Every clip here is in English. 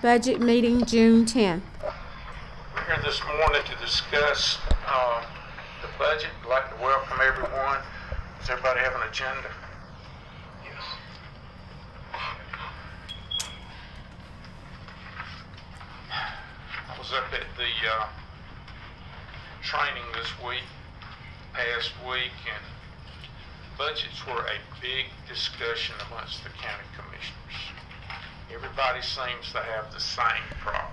Budget meeting June 10th. We're here this morning to discuss the budget. I'd like to welcome everyone. Does everybody have an agenda? Yes. I was up at the training this past week, and budgets were a big discussion amongst the county commissioners. Everybody seems to have the same problem.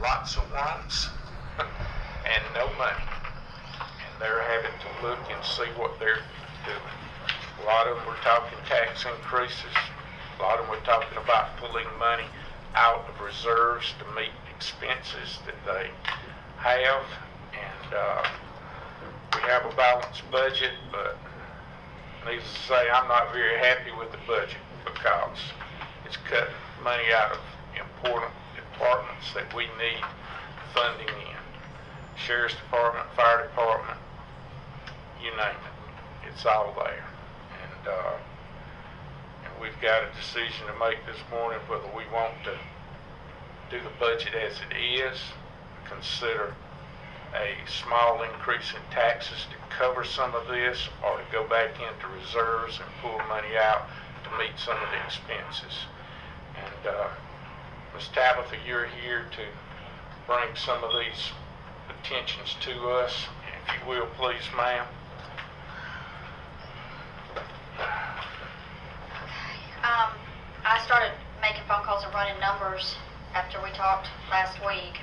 Lots of wants and no money. And they're having to look and see what they're doing. A lot of them were talking tax increases. A lot of them were talking about pulling money out of reserves to meet expenses that they have. And we have a balanced budget, but needless to say, I'm not very happy with the budget, because it's cutting money out of important departments that we need funding in. Sheriff's Department, Fire Department, you name it. It's all there. And we've got a decision to make this morning whether we want to do the budget as it is, consider a small increase in taxes to cover some of this, or to go back into reserves and pull money out to meet some of the expenses. And Ms. Tabitha, you're here to bring some of these attentions to us. If you will, please, ma'am. I started making phone calls and running numbers after we talked last week.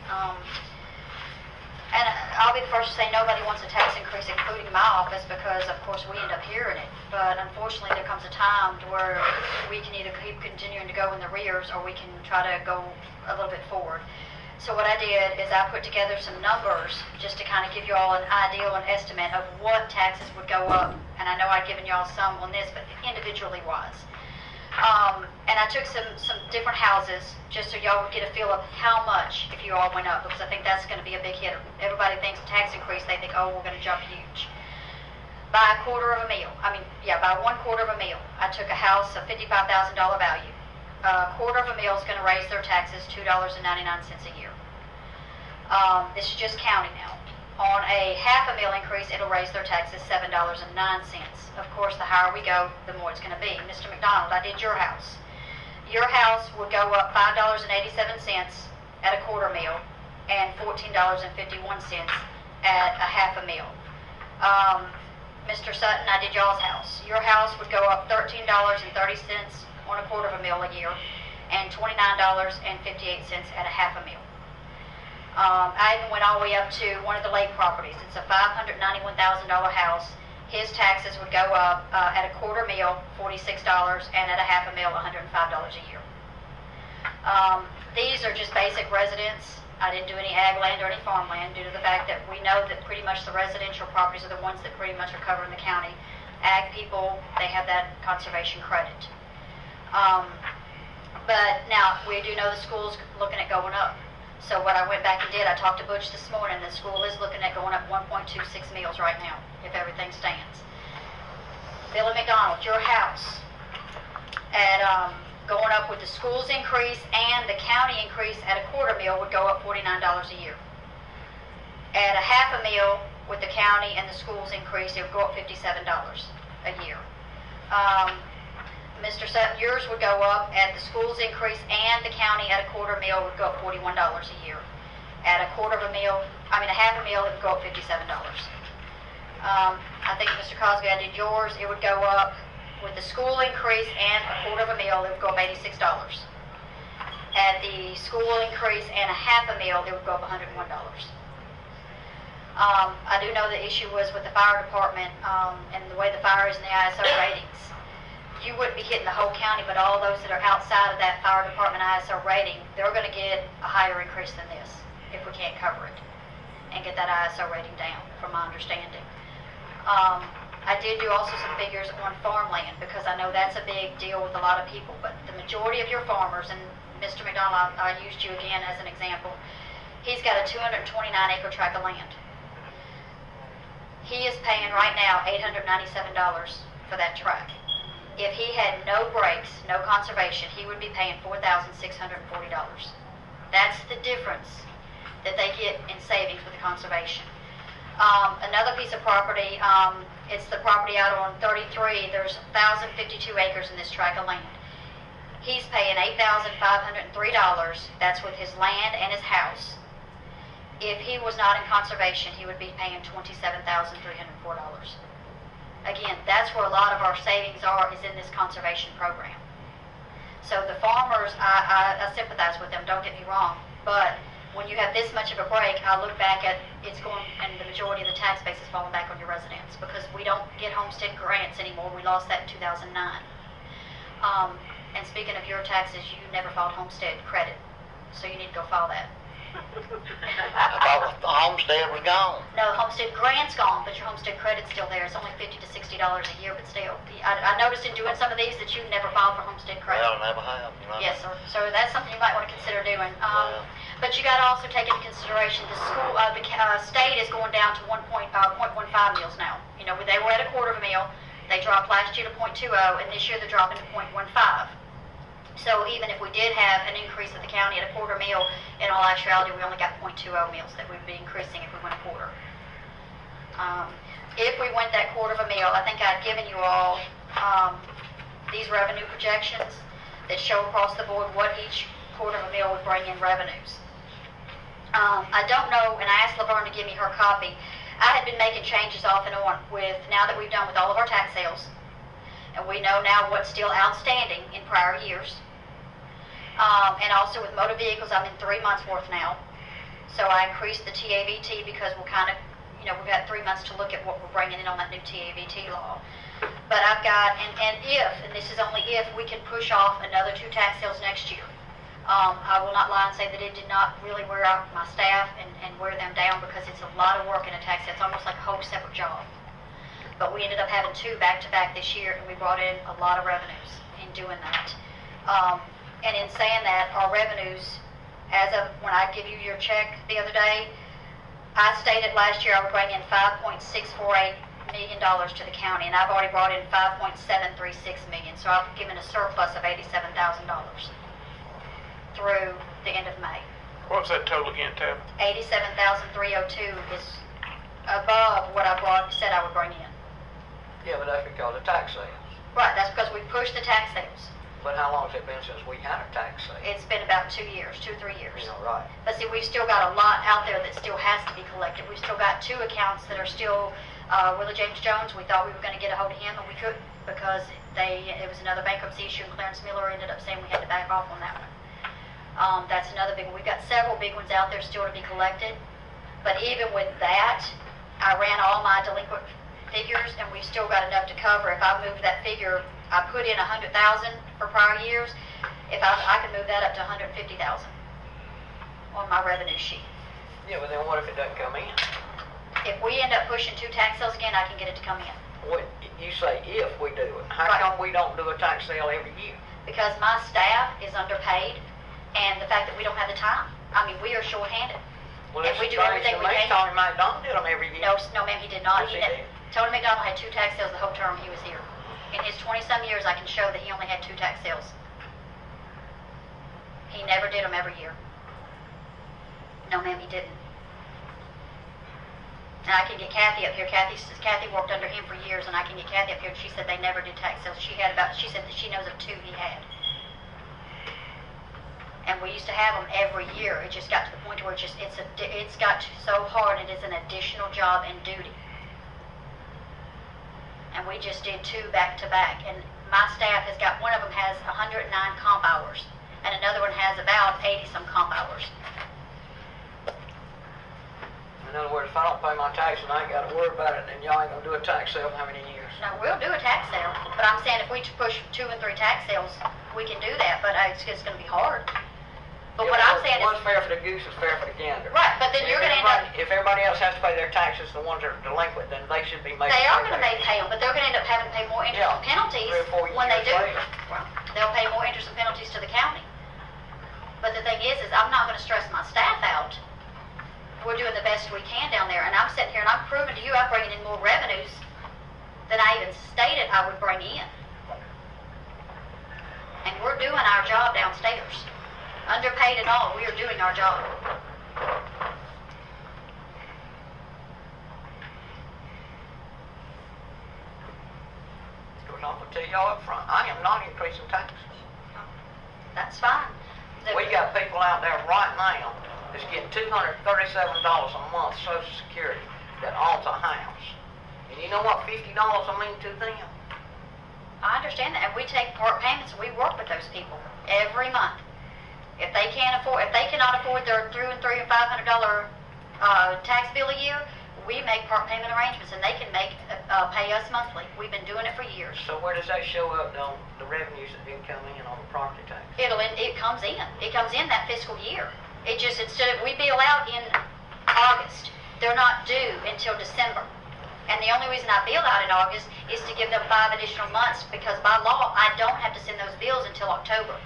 And I'll be the first to say nobody wants a tax increase, including my office, because of course we end up hearing it. But unfortunately, there comes a time to where we can either keep continuing to go in the rears, or we can try to go a little bit forward. So what I did is I put together some numbers just to kind of give you all an idea, an estimate of what taxes would go up. And I know I've given you all some on this, but individually wise. And I took some different houses just so y'all would get a feel of how much if you all went up, because I think that's going to be a big hitter. Everybody thinks a tax increase, they think, oh, we're going to jump huge. By by 1/4 of a meal. I took a house of $55,000 value. A 1/4 of a meal is going to raise their taxes $2.99 a year. This is just county now. On a half a meal increase, it'll raise their taxes $7.09. Of course, the higher we go, the more it's going to be. Mr. McDonald, I did your house. Your house would go up $5.87 at a 1/4 meal and $14.51 at a half a meal. Mr. Sutton, I did y'all's house. Your house would go up $13.30 on a 1/4 of a meal a year and $29.58 at a half a meal. I even went all the way up to one of the lake properties. It's a $591,000 house. His taxes would go up at a 1/4 meal, $46, and at a half a meal, $105 a year. These are just basic residents. I didn't do any ag land or any farmland due to the fact that we know that pretty much the residential properties are the ones that pretty much are covering the county. Ag people, they have that conservation credit. But now, we do know the school's looking at going up. So what I went back and did, I talked to Butch this morning. The school is looking at going up 1.26 meals right now, if everything stands. Billy McDonald, your house, at going up with the school's increase and the county increase at a 1/4 meal would go up $49 a year. At a half a meal with the county and the school's increase, it would go up $57 a year. Mr. Sutton, yours would go up at the school's increase and the county at a 1/4 meal would go up $41 a year. At a half a meal, it would go up $57. I think, Mr. Cosby, I did yours. It would go up with the school increase and a 1/4 of a meal, it would go up $86. At the school increase and a half a meal, it would go up $101. I do know the issue was with the fire department and the way the fire is in the ISO ratings. You wouldn't be hitting the whole county, but all those that are outside of that fire department ISO rating, they're going to get a higher increase than this if we can't cover it and get that ISO rating down, from my understanding. I did do also some figures on farmland, because I know that's a big deal with a lot of people, but the majority of your farmers, and Mr. McDonald, I used you again as an example, he's got a 229-acre tract of land. He is paying right now $897 for that tract. If he had no breaks, no conservation, he would be paying $4,640. That's the difference that they get in savings with the conservation. Another piece of property, it's the property out on 33. There's 1,052 acres in this tract of land. He's paying $8,503. That's with his land and his house. If he was not in conservation, he would be paying $27,304. Again, that's where a lot of our savings are, is in this conservation program. So the farmers, I sympathize with them, don't get me wrong, but when you have this much of a break, I look back at it's going, and the majority of the tax base is falling back on your residents because we don't get homestead grants anymore. We lost that in 2009. And speaking of your taxes, you never filed homestead credit, so you need to go file that. I thought the homestead was gone. No, homestead grant's gone, but your homestead credit's still there. It's only $50 to $60 a year, but still. I noticed in doing some of these that you never filed for homestead credit. Well, I never have. You know? Yes, sir. So that's something you might want to consider doing. But you got to also take into consideration the school. The state is going down to 1.15 meals now. You know, they were at a quarter of a meal. They dropped last year to 0.20, and this year they're dropping to 0.15. So even if we did have an increase at the county at a quarter meal, in all actuality, we only got 0.20 meals that we would be increasing if we went a quarter. If we went that quarter of a meal, I think I'd given you all these revenue projections that show across the board what each quarter of a meal would bring in revenues. I don't know, and I asked Laverne to give me her copy. I had been making changes off and on with, now that we've done with all of our tax sales, and we know now what's still outstanding in prior years. And also with motor vehicles, I'm in 3 months worth now. So I increased the TAVT because we'll kind of, you know, we've got 3 months to look at what we're bringing in on that new TAVT law. But I've got, and this is only if, we can push off another 2 tax sales next year. I will not lie and say that it did not really wear out my staff and wear them down, because it's a lot of work in a tax sale. It's almost like a whole separate job. But we ended up having 2 back-to-back this year, and we brought in a lot of revenues in doing that. And in saying that, our revenues, as of when I give you your check the other day, I stated last year I would bring in $5.648 million to the county, and I've already brought in $5.736 million. So I've given a surplus of $87,000 through the end of May. What was that total again, Tab? $87,302 is above what I said I would bring in. Yeah, but that's because of tax sales. Right, that's because we pushed the tax sales. But how long has it been since we had a tax sale? It's been about 2 years, 2 or 3 years. You know, right. But see, we've still got a lot out there that still has to be collected. We've still got 2 accounts that are still, Willie James Jones, we thought we were going to get a hold of him, and we couldn't because it was another bankruptcy issue, and Clarence Miller ended up saying we had to back off on that one. That's another big one. We've got several big ones out there still to be collected. But even with that, I ran all my delinquent figures, and we've still got enough to cover. If I move that figure, I put in $100,000 for prior years. If I can move that up to $150,000 on my revenue sheet. Yeah, but then what if it doesn't come in? If we end up pushing 2 tax sales again, I can get it to come in. What you say if we do it? How Right. come we don't do a tax sale every year? Because my staff is underpaid, and the fact that we don't have the time. I mean, we are short-handed. Well, And we do everything we can. Tony McDonald did them every year. No, ma'am, he did not. Yes, he did. Tony McDonald had 2 tax sales the whole term he was here. In his 20-some years, I can show that he only had 2 tax sales. He never did them every year. No, ma'am, he didn't. And I can get Kathy up here. Kathy worked under him for years, and I can get Kathy up here, and she said they never did tax sales. She said that she knows of 2 he had. And we used to have them every year. It just got to the point where it's got so hard, it is an additional job and duty. And we just did 2 back-to-back. And my staff has got, one of them has 109 comp hours, and another one has about 80-some comp hours. In other words, if I don't pay my taxes, I ain't got to worry about it, then y'all ain't going to do a tax sale for how many years? Now, we'll do a tax sale, but I'm saying if we push 2 and 3 tax sales, we can do that, but it's just going to be hard. But what I'm saying is... What's fair for the goose is fair for the gander. Right, but then you're going to end up... If everybody else has to pay their taxes, the ones that are delinquent, then they should be making... They are going to pay them, but they're going to end up having to pay more interest and penalties 3 or 4 when they do. years later. Well, they'll pay more interest and penalties to the county. But the thing is I'm not going to stress my staff out. We're doing the best we can down there, and I'm sitting here and I'm proving to you I'm bringing in more revenues than I even stated I would bring in. And we're doing our job downstairs. Underpaid and all, we are doing our job. Of course, I'm going to tell y'all up front, I am not increasing taxes. That's fine. We got people out there right now that's getting $237 a month Social Security that owns a house. And you know what $50 will mean to them? I understand that, and we take part payments, and we work with those people every month. If they cannot afford their $300 and $500 tax bill a year, we make part payment arrangements, and they can pay us monthly. We've been doing it for years. So where does that show up on the revenues that didn't come in on the property tax? It comes in. It comes in that fiscal year. It just, instead of, we bill out in August. They're not due until December. And the only reason I bill out in August is to give them 5 additional months, because by law, I don't have to send those bills until October.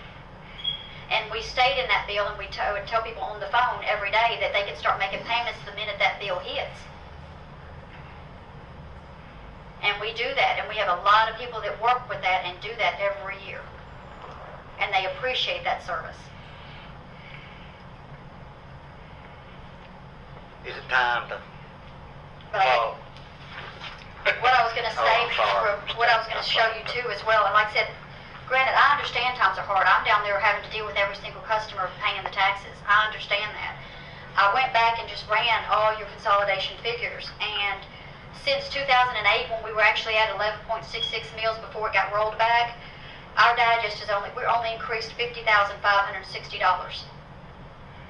And we stayed in that bill, and we would tell people on the phone every day that they can start making payments the minute that bill hits. And we do that, and we have a lot of people that work with that and do that every year. And they appreciate that service. Is it time to But call? what I was going to say, I'm sorry. what I was going to show you too as well, and like I said, granted, I understand times are hard. I'm down there having to deal with every single customer paying the taxes. I understand that. I went back and just ran all your consolidation figures, and since 2008, when we were actually at 11.66 meals before it got rolled back, our digest we're only increased $50,560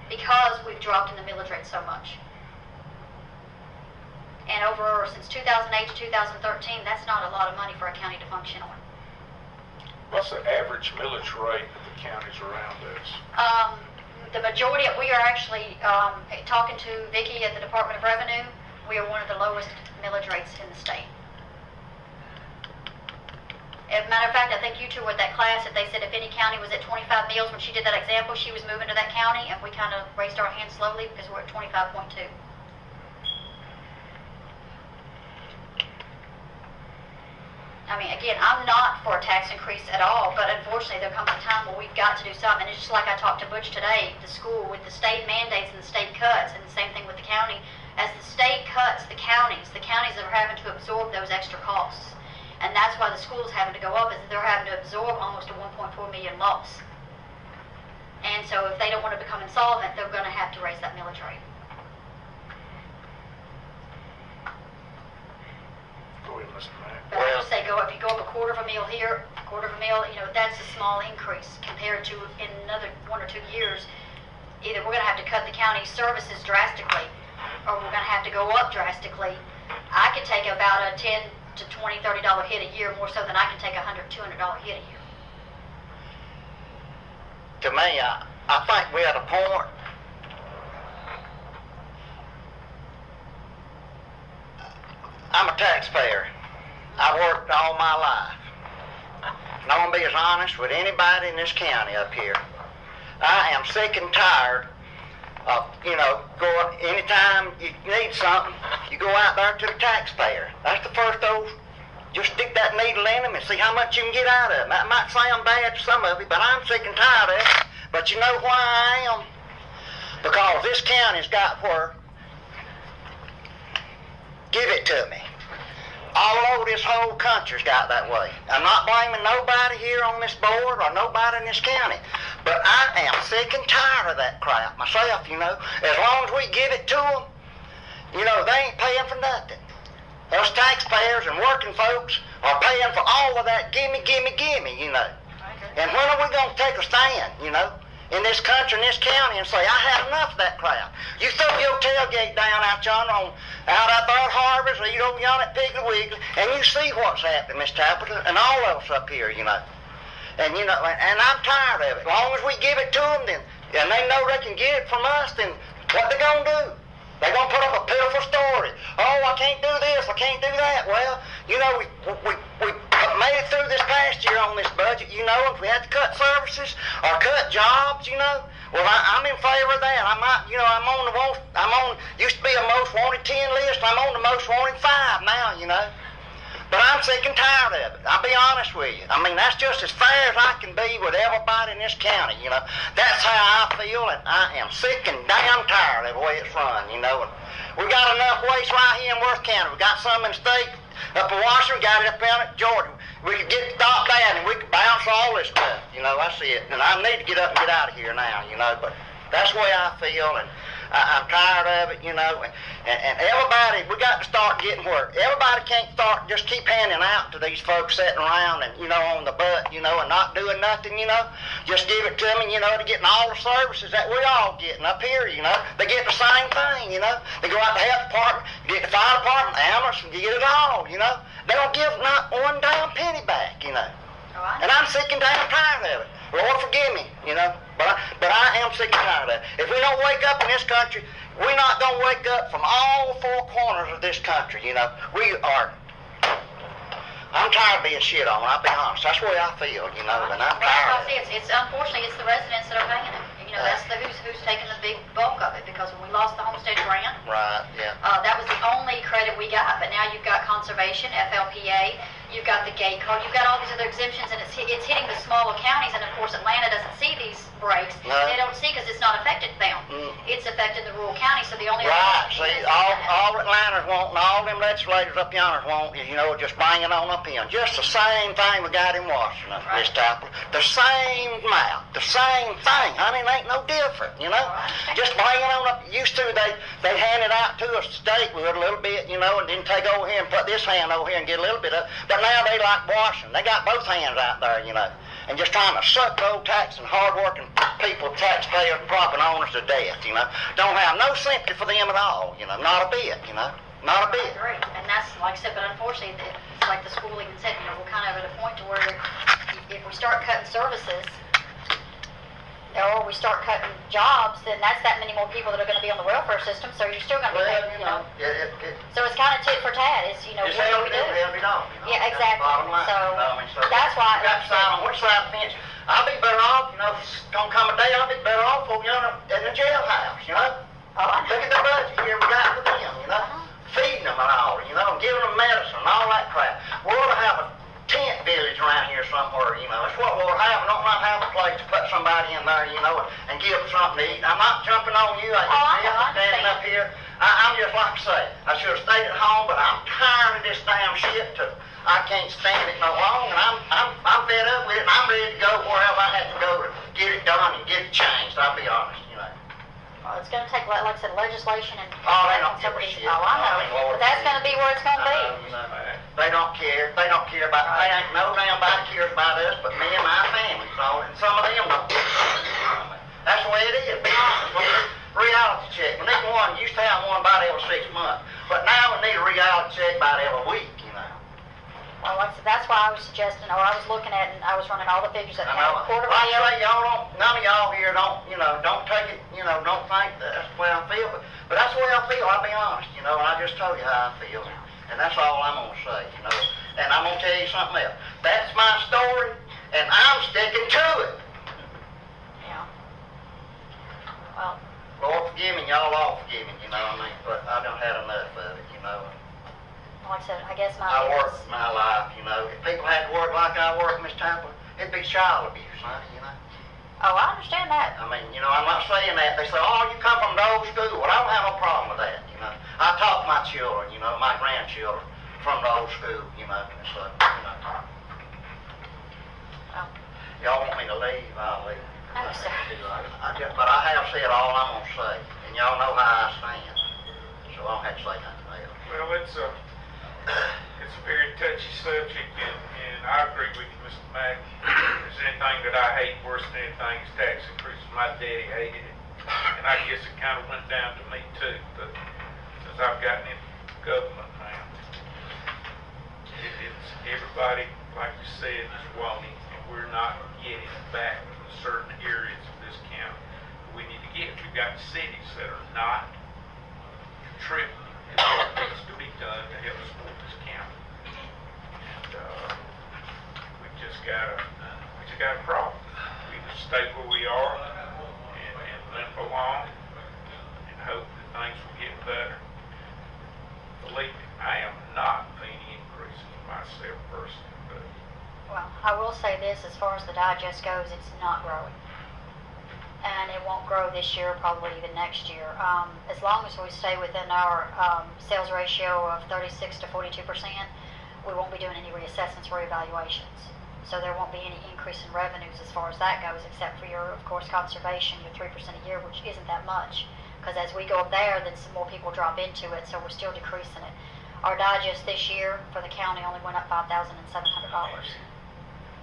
because we've dropped in the millage rate so much. And since 2008 to 2013, that's not a lot of money for a county to function on. What's the average millage rate of the counties around us? The majority, we are actually talking to Vicki at the Department of Revenue. We are one of the lowest millage rates in the state. As a matter of fact, I think you two were at that class that they said if any county was at 25 meals, when she did that example, she was moving to that county, and we kind of raised our hands slowly because we're at 25.2. I mean, again, I'm not for a tax increase at all, but unfortunately there comes a time where we've got to do something. And it's just like I talked to Butch today, the school, with the state mandates and the state cuts, and the same thing with the county. As the state cuts the counties are having to absorb those extra costs. And that's why the school's having to go up, is that they're having to absorb almost a 1.4 million loss. And so if they don't want to become insolvent, they're going to have to raise that millage rate. Go ahead, Mr. Mack. But I just say if you go up a quarter of a meal here, a quarter of a meal, that's a small increase compared to in another 1 or 2 years. Either we're going to have to cut the county services drastically, or we're going to have to go up drastically. I could take about a $10 to $20, $30 hit a year, more so than I can take a $100, $200 hit a year. To me, I think we're at a point. I'm a taxpayer. I worked all my life. And I'm going to be as honest with anybody in this county up here. I am sick and tired of, anytime you need something, you go out there to the taxpayer. That's the first dose. Just stick that needle in them and see how much you can get out of them. That might sound bad to some of you, but I'm sick and tired of it. But you know why I am? Because this county's got where. Give it to me. All over this whole country's got that way. I'm not blaming nobody here on this board or nobody in this county. But I am sick and tired of that crap myself, As long as we give it to them, they ain't paying for nothing. Us taxpayers and working folks are paying for all of that gimme. And when are we going to take a stand, in this country, in this county, and say, I had enough of that crap. You throw your tailgate down out yonder out there at Harvest, or yonder at Piggly Wiggly, and you see what's happening, Miss Tapperton, and all of us up here, And, and I'm tired of it. As long as we give it to them, and they know they can get it from us, then what they going to do? They're going to put up a pitiful story. Oh, I can't do this, I can't do that. Well, we made it through this past year on this budget, if we had to cut services or cut jobs, Well, I'm in favor of that. I'm on used to be a most wanted 10 list, I'm on the most wanted 5 now, But I'm sick and tired of it. I'll be honest with you. I mean, that's just as fair as I can be with everybody in this county, you know. That's how I feel, and I am sick and damn tired of the way it's run, you know. And we got enough waste right here in Worth County. We got some in the state, up in Washington, got it up down at Georgia. We could get stopped that and we could bounce all this stuff, you know. That's it. And I need to get up and get out of here now, you know. But that's the way I feel, and I'm tired of it, you know, and everybody, we got to start getting work. Everybody can't start just keep handing out to these folks sitting around and, you know, on the butt, you know, and not doing nothing, you know. Just give it to them, you know, to getting all the services that we all getting up here, you know. They get the same thing, you know. They go out to the health department, get the fire department, ambulance, and get it all, you know. They don't give not one damn penny back, you know. And I'm sick and damn tired of it. Lord forgive me, you know, but I am sick and tired of it. If we don't wake up in this country, we're not going to wake up from all four corners of this country, you know. I'm tired of being shit on, I'll be honest. That's the way I feel, you know, and I'm tired of it. It's unfortunately, it's the residents that are paying it. You know, that's who's taking the big bulk of it, because when we lost the homestead grant, right, yeah. That was the only credit we got. But now you've got conservation, FLPA, you've got the gate code, you've got all these other exemptions, and it's hitting the smaller counties. And of course, Atlanta doesn't see these breaks. No. They don't see because it's not affected them. It's affected the rural counties. So the only right. See, all Atlanta's want and all them legislators up yonder want is, you know, just bring it on up in. Just the same thing we got in Washington, Miss Tapper. The same amount, the same thing, honey. It ain't no different, you know. Just bring it on up. Used to, they hand it out to us state with a little bit, you know, and then take over here and put this hand over here and get a little bit of. But now they like Washington. They got both hands out there, you know, and just trying to suck the old tax and hard-working people, taxpayers, property owners to death, you know. Don't have no sympathy for them at all, you know, not a bit, you know, not a bit. I agree, and that's, like I said, but unfortunately, it's like the school even said, you know, we're kind of at a point to where if we start cutting services, or we start cutting jobs, then that's that many more people that are going to be on the welfare system, so you're still going to be paying, you know. So it's kind of tit for tat. It's, you know, what do we do? Yeah, exactly. So that's why. Got to decide on which side of the fence. I'll be better off, you know, it's going to come a day I'll be better off over yonder in the jailhouse, you know. Look at the budget here we got for them, you know. Feeding them and all, you know, giving them medicine and all that crap. We ought to have a tent village around here somewhere, you know. That's what we'll have. We don't want to have a place to put somebody in there, you know, and give them something to eat. I'm not jumping on you. I'm standing up here. I'm just like I say, I should have stayed at home, but I'm tired of this damn shit. I can't stand it no longer, and I'm fed up with it, and I'm ready to go wherever I have to go to get it done and get it changed. I'll be honest, you know. Well, it's going to take, like I said, legislation and. Oh, they don't give a shit. Oh, I know. But that's going to be where it's going to be. You know, they don't care. They don't care about. They ain't no damn body cares about us, but me and my family. So, and some of them don't. That's the way it is. Be honest. Reality check. We need one. Used to have one about every 6 months, but now we need a reality check about every week. You know. Well, like I said, that's why I was suggesting, or I was looking at, and I was running all the figures that I know. had quarterly. Like I say, y'all don't. None of y'all here don't. You know, don't take it. You know, don't think that's the way I feel. But that's the way I feel. I'll be honest. You know, and I just told you how I feel, and that's all I'm gonna say. You know, and I'm gonna tell you something else. That's my story, and I'm sticking to it. Yeah. Well. Lord forgive me, y'all all forgive me. You know what I mean? But I done had enough of it. You know. Like I said, I guess I worked my life, you know. If people had to work like I work, Miss Tampa, it'd be child abuse, honey, you know. Oh, I understand that. I mean, you know, I'm not saying that. They say, oh, you come from the old school. Well, I don't have no problem with that, you know. I taught my children, you know, my grandchildren from the old school, you know. So, you know. Well, y'all want me to leave, I'll leave. No, sir. But I have said all I'm going to say, and y'all know how I stand. So I don't have to say nothing else. Well, it's a very touchy subject, and I agree with you, Mr. Mack. If there's anything that I hate worse than anything is tax increases. My daddy hated it, and I guess it kind of went down to me too, but since I've gotten into government now, it's everybody, like you said, is wanting, and we're not getting back to certain areas of this county we need to get. We've got cities that are not contributing to what needs to be done to help support this county. And we just got a problem. We just stay where we are and limp along and hope that things will get better. Believe me, I am not for any increase in myself personally, but Well, I will say this, as far as the digest goes, it's not growing. And it won't grow this year, probably even next year. As long as we stay within our sales ratio of 36 to 42%, we won't be doing any reassessments or evaluations. So there won't be any increase in revenues as far as that goes, except for your, of course, conservation, your 3% a year, which isn't that much. Because as we go up there, then some more people drop into it, so we're still decreasing it. Our digest this year for the county only went up $5,700.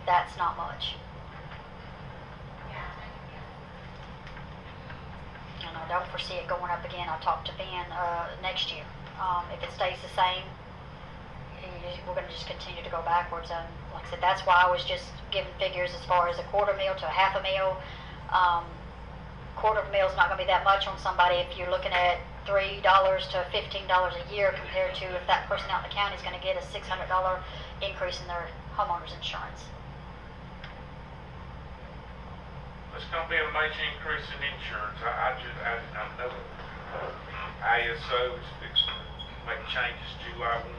That's not much. And I don't foresee it going up again. I'll talk to Ben next year. If it stays the same, we're going to just continue to go backwards. And like I said, that's why I was just giving figures as far as a quarter meal to a half a meal. Quarter of a meal is not going to be that much on somebody if you're looking at $3 to $15 a year compared to if that person out in the county is going to get a $600 increase in their homeowner's insurance. it's going to be a major increase in insurance. I know ISO is fixing to make changes July 1.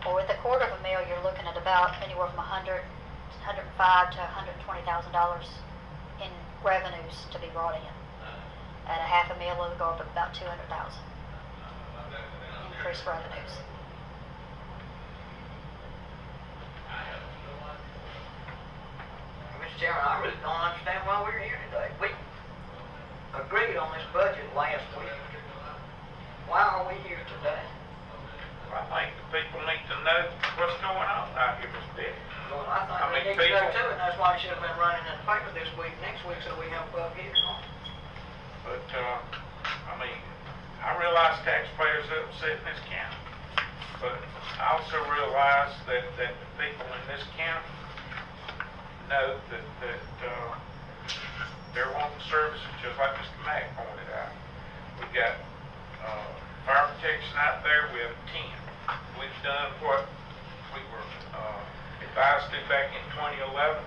Well, with a quarter of a meal, you're looking at about anywhere from $105,000 to $120,000 in revenues to be brought in. At a half a meal, it'll go up about $200,000 increased revenues. Mr. Chairman, I really don't understand why we're here today. We agreed on this budget last week. Why are we here today? I think the people need to know what's going on out here, Mr. Dick. Well, I think we need to know too, and that's why it should have been running in the paper this week, next week, so we have a public hearing on it. But, I mean, I realize taxpayers are upset in this county, but I also realize that the people in this county know that they're wanting services, just like Mr. Mack pointed out. We've got fire protection out there. We have 10. We've done what we were advised to back in 2011.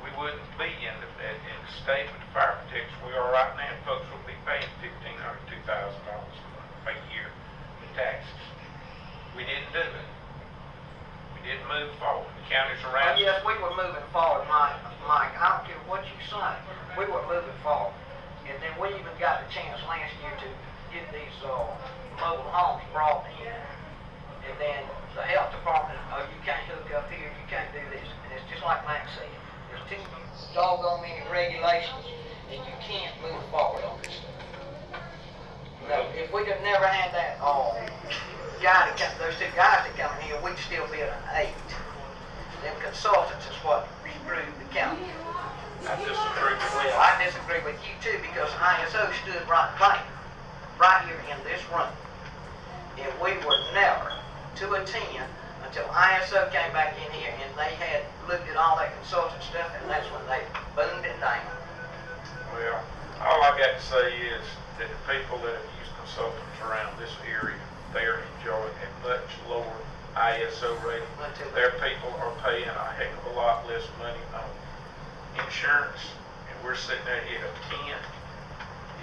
We wouldn't be in the state with the fire protection we are right now. Folks will be paying $1,500 to $2,000 a year in taxes. We didn't do it. We didn't move forward. The counties around. Oh, yes, we were moving forward, Mike. I don't care what you say. We were moving forward. And then we even got a chance last year to get these mobile homes brought in. And then the health department, oh, you can't hook up here, you can't do this. And it's just like Max said. There's too doggone many regulations, and you can't move forward on this stuff. Now, if we'd have never had that guy to come, those two guys that come in here, we'd still be at an 8. Them consultants is what screwed the county. I disagree with you. Well, I disagree with you too, because ISO stood right there, right here in this room. And we were never to attend until ISO came back in here and they had looked at all that consultant stuff, and that's when they boomed it down. Well, all I got to say is that the people that have used consultants around this area, they're enjoying a much lower ISO rating. Their people are paying a heck of a lot less money on insurance, and we're sitting there here at 10.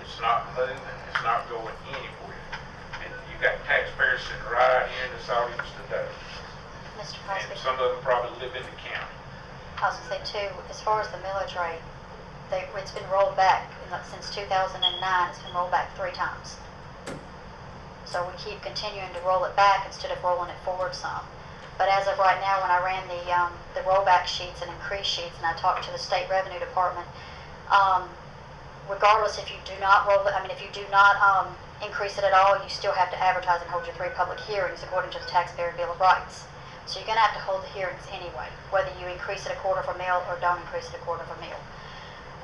It's not moving. It's not going anywhere. And you got taxpayers sitting right out here in this audience today. Mr. And Cosby, some of them probably live in the county. I was going to say too, as far as the millage rate, it's been rolled back since 2009. It's been rolled back 3 times. So we keep continuing to roll it back instead of rolling it forward some. But as of right now, when I ran the rollback sheets and increase sheets, and I talked to the state revenue department, regardless if you do not roll it, if you do not increase it at all, you still have to advertise and hold your 3 public hearings according to the Taxpayer Bill of Rights. So you're going to have to hold the hearings anyway, whether you increase it a quarter of a mil or don't increase it a quarter of a mil.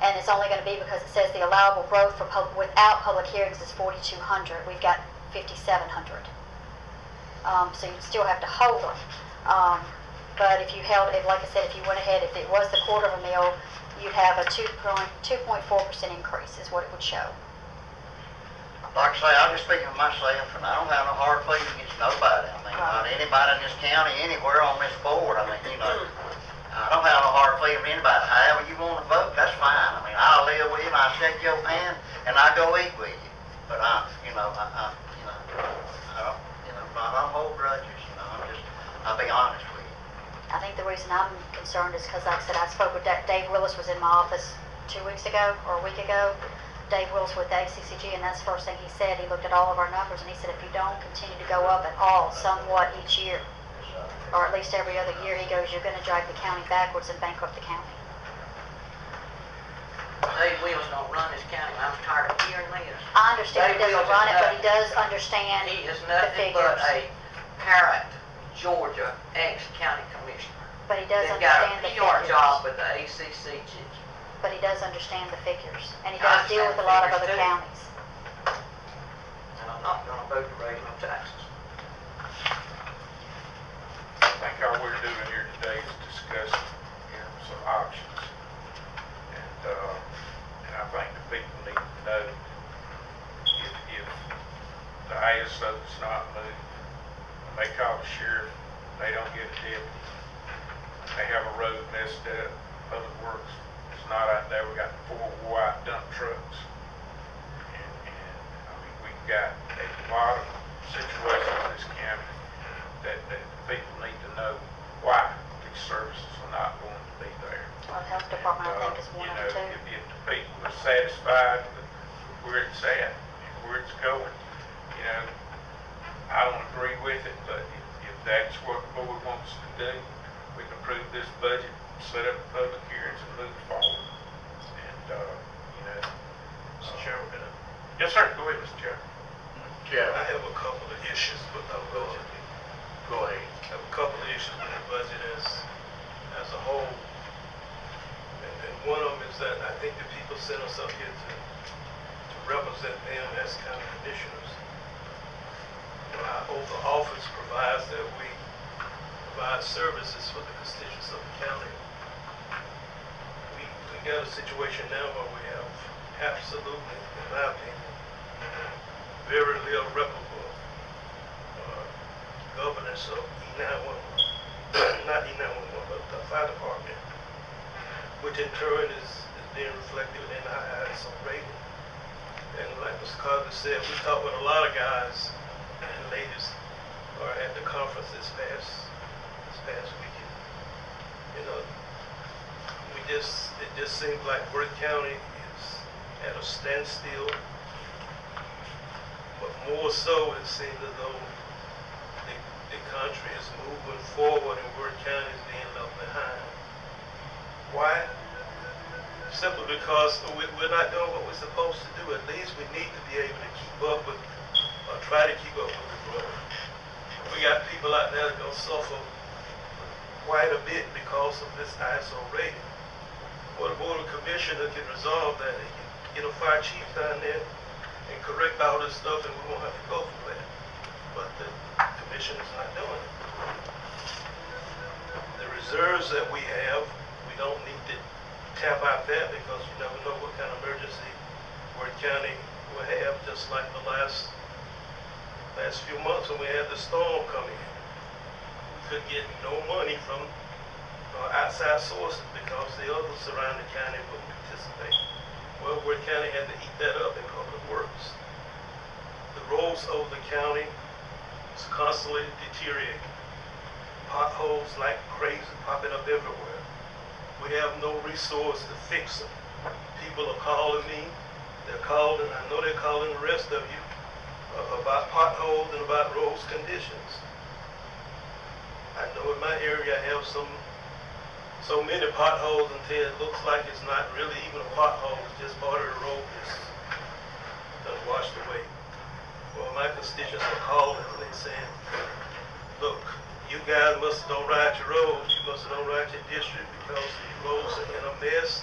And it's only going to be because it says the allowable growth for without public hearings is 4,200. We've got 5,700. So you'd still have to hold them. But if you held it, like I said, if you went ahead, if it was the quarter of a mil, you'd have a 2.4% increase is what it would show. Like I say, I'm just speaking for myself, and I don't have no hard feelings against nobody. Not anybody in this county, anywhere on this board. I don't have no hard feeling for anybody. However you want to vote, that's fine. I'll live with you, and I'll shake your hand, and I'll go eat with you. But I don't hold grudges. I'm I'll be honest with you. I think the reason I'm concerned is because, like I said, I spoke with Dave Willis was in my office 2 weeks ago or a week ago. Dave Willis with the ACCG, and that's the first thing he said. He looked at all of our numbers, and he said if you don't continue to go up at all, somewhat each year, or at least every other year, he goes, you're going to drag the county backwards and bankrupt the county. Dave Willis don't run this county. I'm tired of hearing this. I understand Dave he doesn't Willis run is it, but he does understand He is the nothing but figures. a parrot, Georgia ex-county commissioner. But he does They've got understand a the PR figures. job with the ACCG. But he does understand the figures, and he I does deal with a understand lot of the other figures, too. counties. And I'm not going to vote to raise no taxes. I think all we're doing here today is discussing, some options. And I think the people need to know if the ISO's not moved, they call the sheriff, they don't get a deputy. They have a road messed up, Public Works is not out there. We got 4 white dump trucks. And I mean, we've got a lot of situations in this county that people need to know why these services are not going to be there. Well, the health department, I think, is one of them too. If the people are satisfied with where it's at and where it's going, I don't agree with it, but if that's what the board wants to do, we can approve this budget, set up public hearings, and move forward. And, Mr. Chairman, yes, sir. Go ahead, Mr. Chairman. I have a couple of issues with our budget. Go ahead. I have a couple of issues with the budget as a whole. And one of them is that I think the people sent us up here to represent them as county commissioners. Our oath of office provides that we provide services for the constituents of the county. We got a situation now where we have absolutely, in my opinion, very little reputable governance of E911, not E911, but the fire department, which in turn is being reflected in our ISO rating. And like Mr. Carter said, we talked with a lot of guys and ladies are at the conference this past weekend. It just seems like Worth County is at a standstill, but more so it seems as though the country is moving forward and Worth County is being left behind. Why? Simply because we're not doing what we're supposed to do. At least we need to be able to keep up with, or try to keep up with the growth. We got people out there that are going to suffer quite a bit because of this ISO rating. Well, the Board of Commissioners can resolve that. They can get a fire chief down there and correct all this stuff, and we won't have to go through that. But the commission is not doing it. The reserves that we have, we don't need to tap out that because you never know what kind of emergency Worth County will have, just like the last few months when we had the storm coming in. We could get no money from outside sources because the other surrounding county wouldn't participate. Well, Worth County had to eat that up in Public Works. The roads over the county is constantly deteriorating. Potholes like crazy popping up everywhere. We have no resource to fix them. People are calling me. They're calling, I know they're calling the rest of you about potholes and about roads conditions. I know in my area I have so many potholes until it looks like it's not really even a pothole, it's just part of the road that's done washed away. Well, my constituents are calling and they saying, look, you guys must don't ride your roads, you must don't ride your district because the roads are in a mess.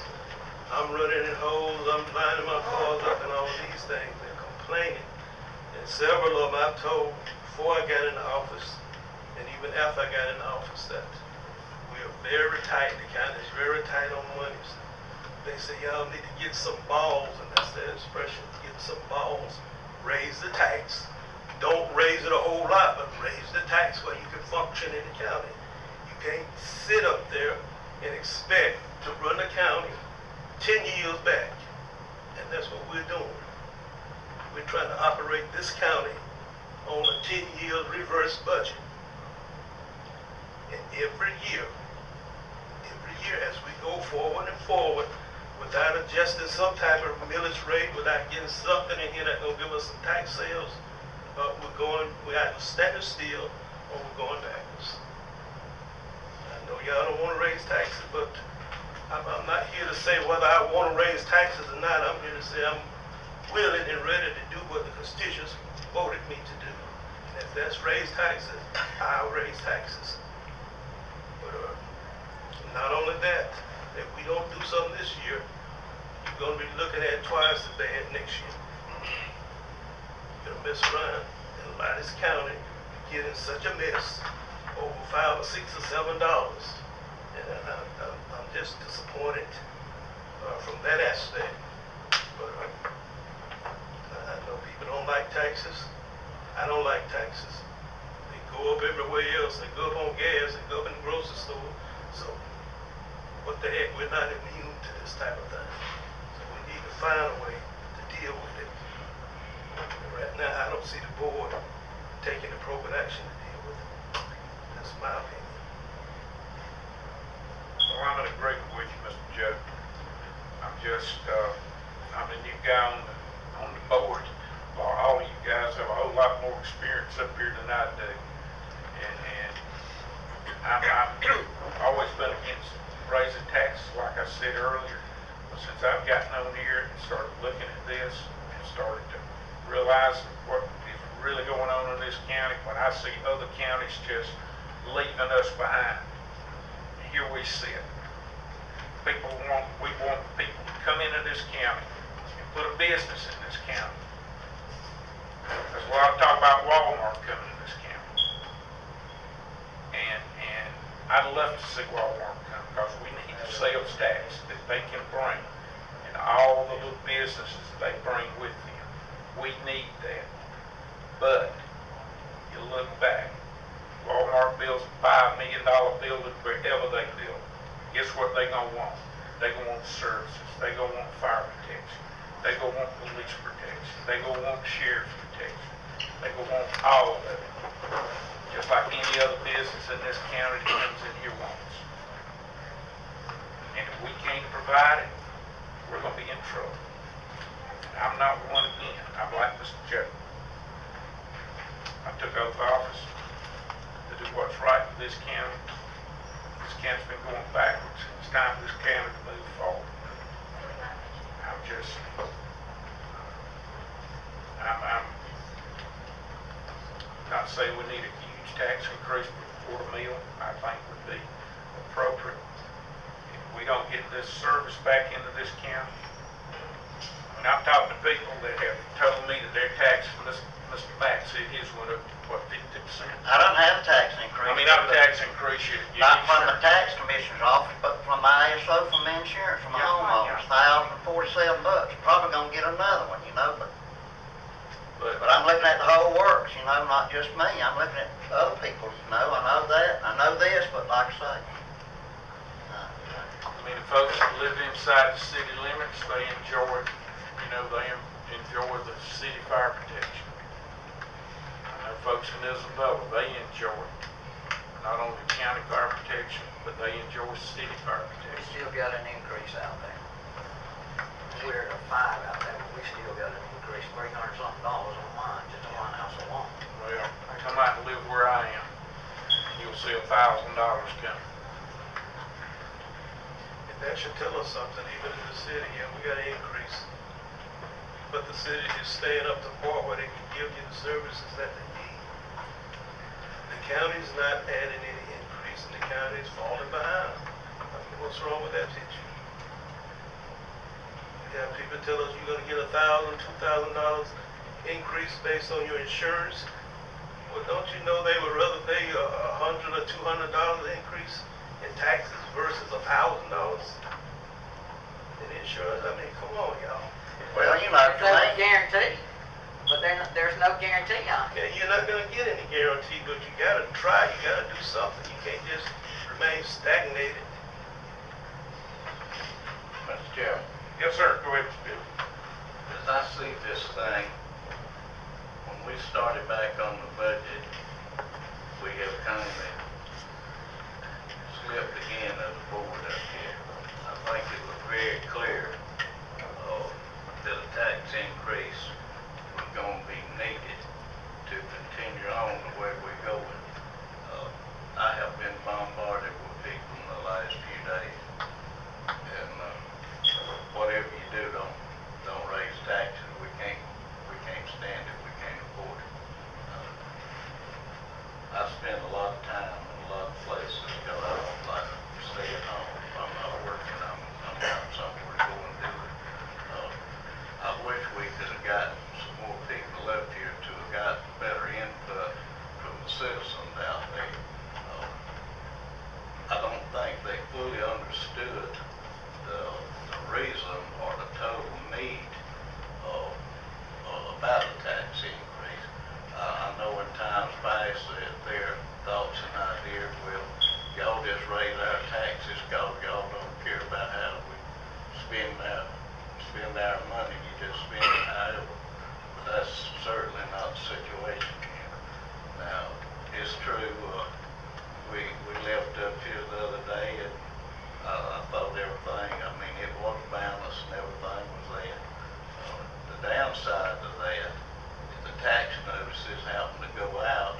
I'm running in holes, I'm lining my cars up and all these things. They're complaining. And several of them I've told before I got in the office and even after I got in the office that we're very tight. The county is very tight on monies. They say y'all need to get some balls, and that's their expression, get some balls, raise the tax. Don't raise it a whole lot, but raise the tax where you can function in the county. You can't sit up there and expect to run the county 10 years back. And that's what we're doing. We're trying to operate this county on a 10-year reverse budget. And every year as we go forward and forward, without adjusting some type of millage rate, without getting something in here that's gonna give us some tax sales, we're either standing still or we're going backwards. I know y'all don't want to raise taxes, but I'm not here to say whether I want to raise taxes or not. I'm here to say I'm willing and ready to do what the constituents voted me to do. And if that's raise taxes, I'll raise taxes. But not only that, if we don't do something this year, you're going to be looking at twice as bad next year. You're going to mess around and allow this county get in such a mess over $5 or $6 or $7. And I'm just disappointed from that aspect. But I know people don't like taxes. I don't like taxes. They go up everywhere else. They go up on gas. They go up in the grocery store. So what the heck? We're not immune to this type of thing. So we need to find a way to deal with it. And right now, I don't see the board taking appropriate action to deal with it. That's my opinion. Well, I'm in agreement with you, Mr. Joe. I'm a new guy on the board. All of you guys have a whole lot more experience up here than I do. And I've always been against raising taxes, like I said earlier. But since I've gotten on here and started looking at this and started to realize what is really going on in this county, when I see other counties just leaving us behind, here we sit. We want people to come into this county and put a business in this county. That's why I talk about Walmart coming to this county. And I'd love to see Walmart come, because we need the sales tax that they can bring and all the little businesses they bring with them. We need that. But you look back, Walmart builds a $5 million building wherever they build. Guess what they gonna want? They gonna want services. They gonna want fire protection. They gonna want police protection. They gonna want sheriff's protection. They gonna want all of it. Just like any other business in this county that comes in here wants. And if we can't provide it, we're gonna be in trouble. And I'm not one again. I'm like Mr. Joe. I took oath of office to do what's right for this county. This county's been going backwards. It's time for this county to move forward. I'm not saying we need a huge tax increase for a meal. I think would be appropriate. If we don't get this service back into this county, and I've talked to people that have told me that their taxes, Mr. Mack said his went up, what, 50%? I don't have a tax increase. I mean, not a tax increase, not from the tax commissioner's office, but from my ISO, from the insurance, from the homeowners, $1,047. Probably gonna get another one, you know, but I'm looking at the whole works, you know, not just me. I'm looking at other people, you know. I know that, I know this, but like I say, I mean, the folks that live inside the city limits, they enjoy, you know, they enjoy the city fire protection. I know folks in Isabella, they enjoy not only county fire protection, but they enjoy city fire We protection. still got an increase out there. We're at a 5 out there, but we still got an increase, $300-something on mine, just on my house alone. Well, come out and live where I am, you'll see $1,000 coming. And that should tell us something, even in the city. Yeah, we got an increase. But the city is staying up to par where they can give you the services that they need. The county's not adding any increase, and the county is falling behind. I mean, what's wrong with that picture? You have people tell us you're going to get $1,000, $2,000 increase based on your insurance. Well, don't you know they would rather pay $100 or $200 increase in taxes versus $1,000 in insurance? I mean, come on, y'all. well, you know, There's no guarantee, but there's no guarantee on it. Yeah, you're not going to get any guarantee, but you got to try. You got to do something. You can't just remain stagnated. Mr. Chairman, Yes, sir, go ahead, Mr. Bill. as I see this thing, when we started back on the budget, we have come in our money, you just spend it however. But that's certainly not the situation here. Now, it's true, we left up here the other day and I thought everything, I mean, it was balanced and everything was there. The downside of that is the tax notices happen to go out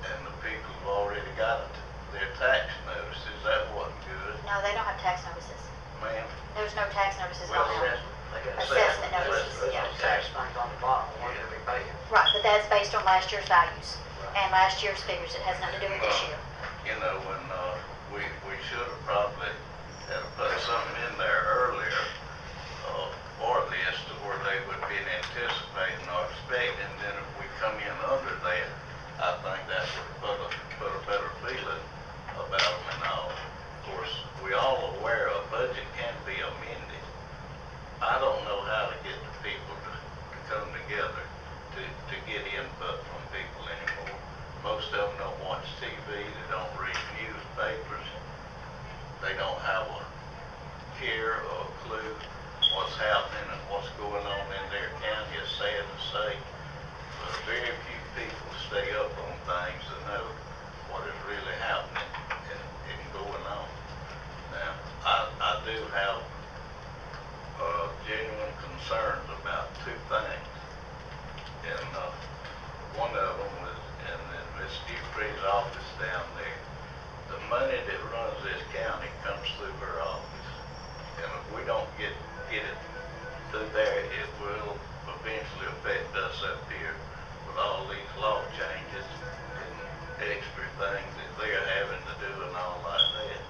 and the people have already got their tax notices. That wasn't good. No, they don't have tax notices. Ma'am? There's no tax notices Well, on there. they got Assessment notices, yeah. tax things on the bottom, what they'll be paying. Right, but that's based on last year's values and last year's figures. It has nothing to do with this year. You know, when we should have probably had put something in there earlier, or this to where they would have been anticipating or expecting, then if we come in under that, I think that would put a better feeling about them and all. Of course, we all aware a budget can be amended. I don't know how to get the people to come together to get input from people anymore. Most of them don't watch TV, they don't read newspapers, they don't have a care or a clue what's happening and what's going on in their county. It's sad to say, but very few people stay up on things and know what is really happening and going on. Now, I do have genuine concerns about two things, and one of them was in Miss Dupree's office down there. The money that runs this county comes through her office, and if we don't get it through there, it will eventually affect us up here with all these law changes and extra things that they're having to do and all like that.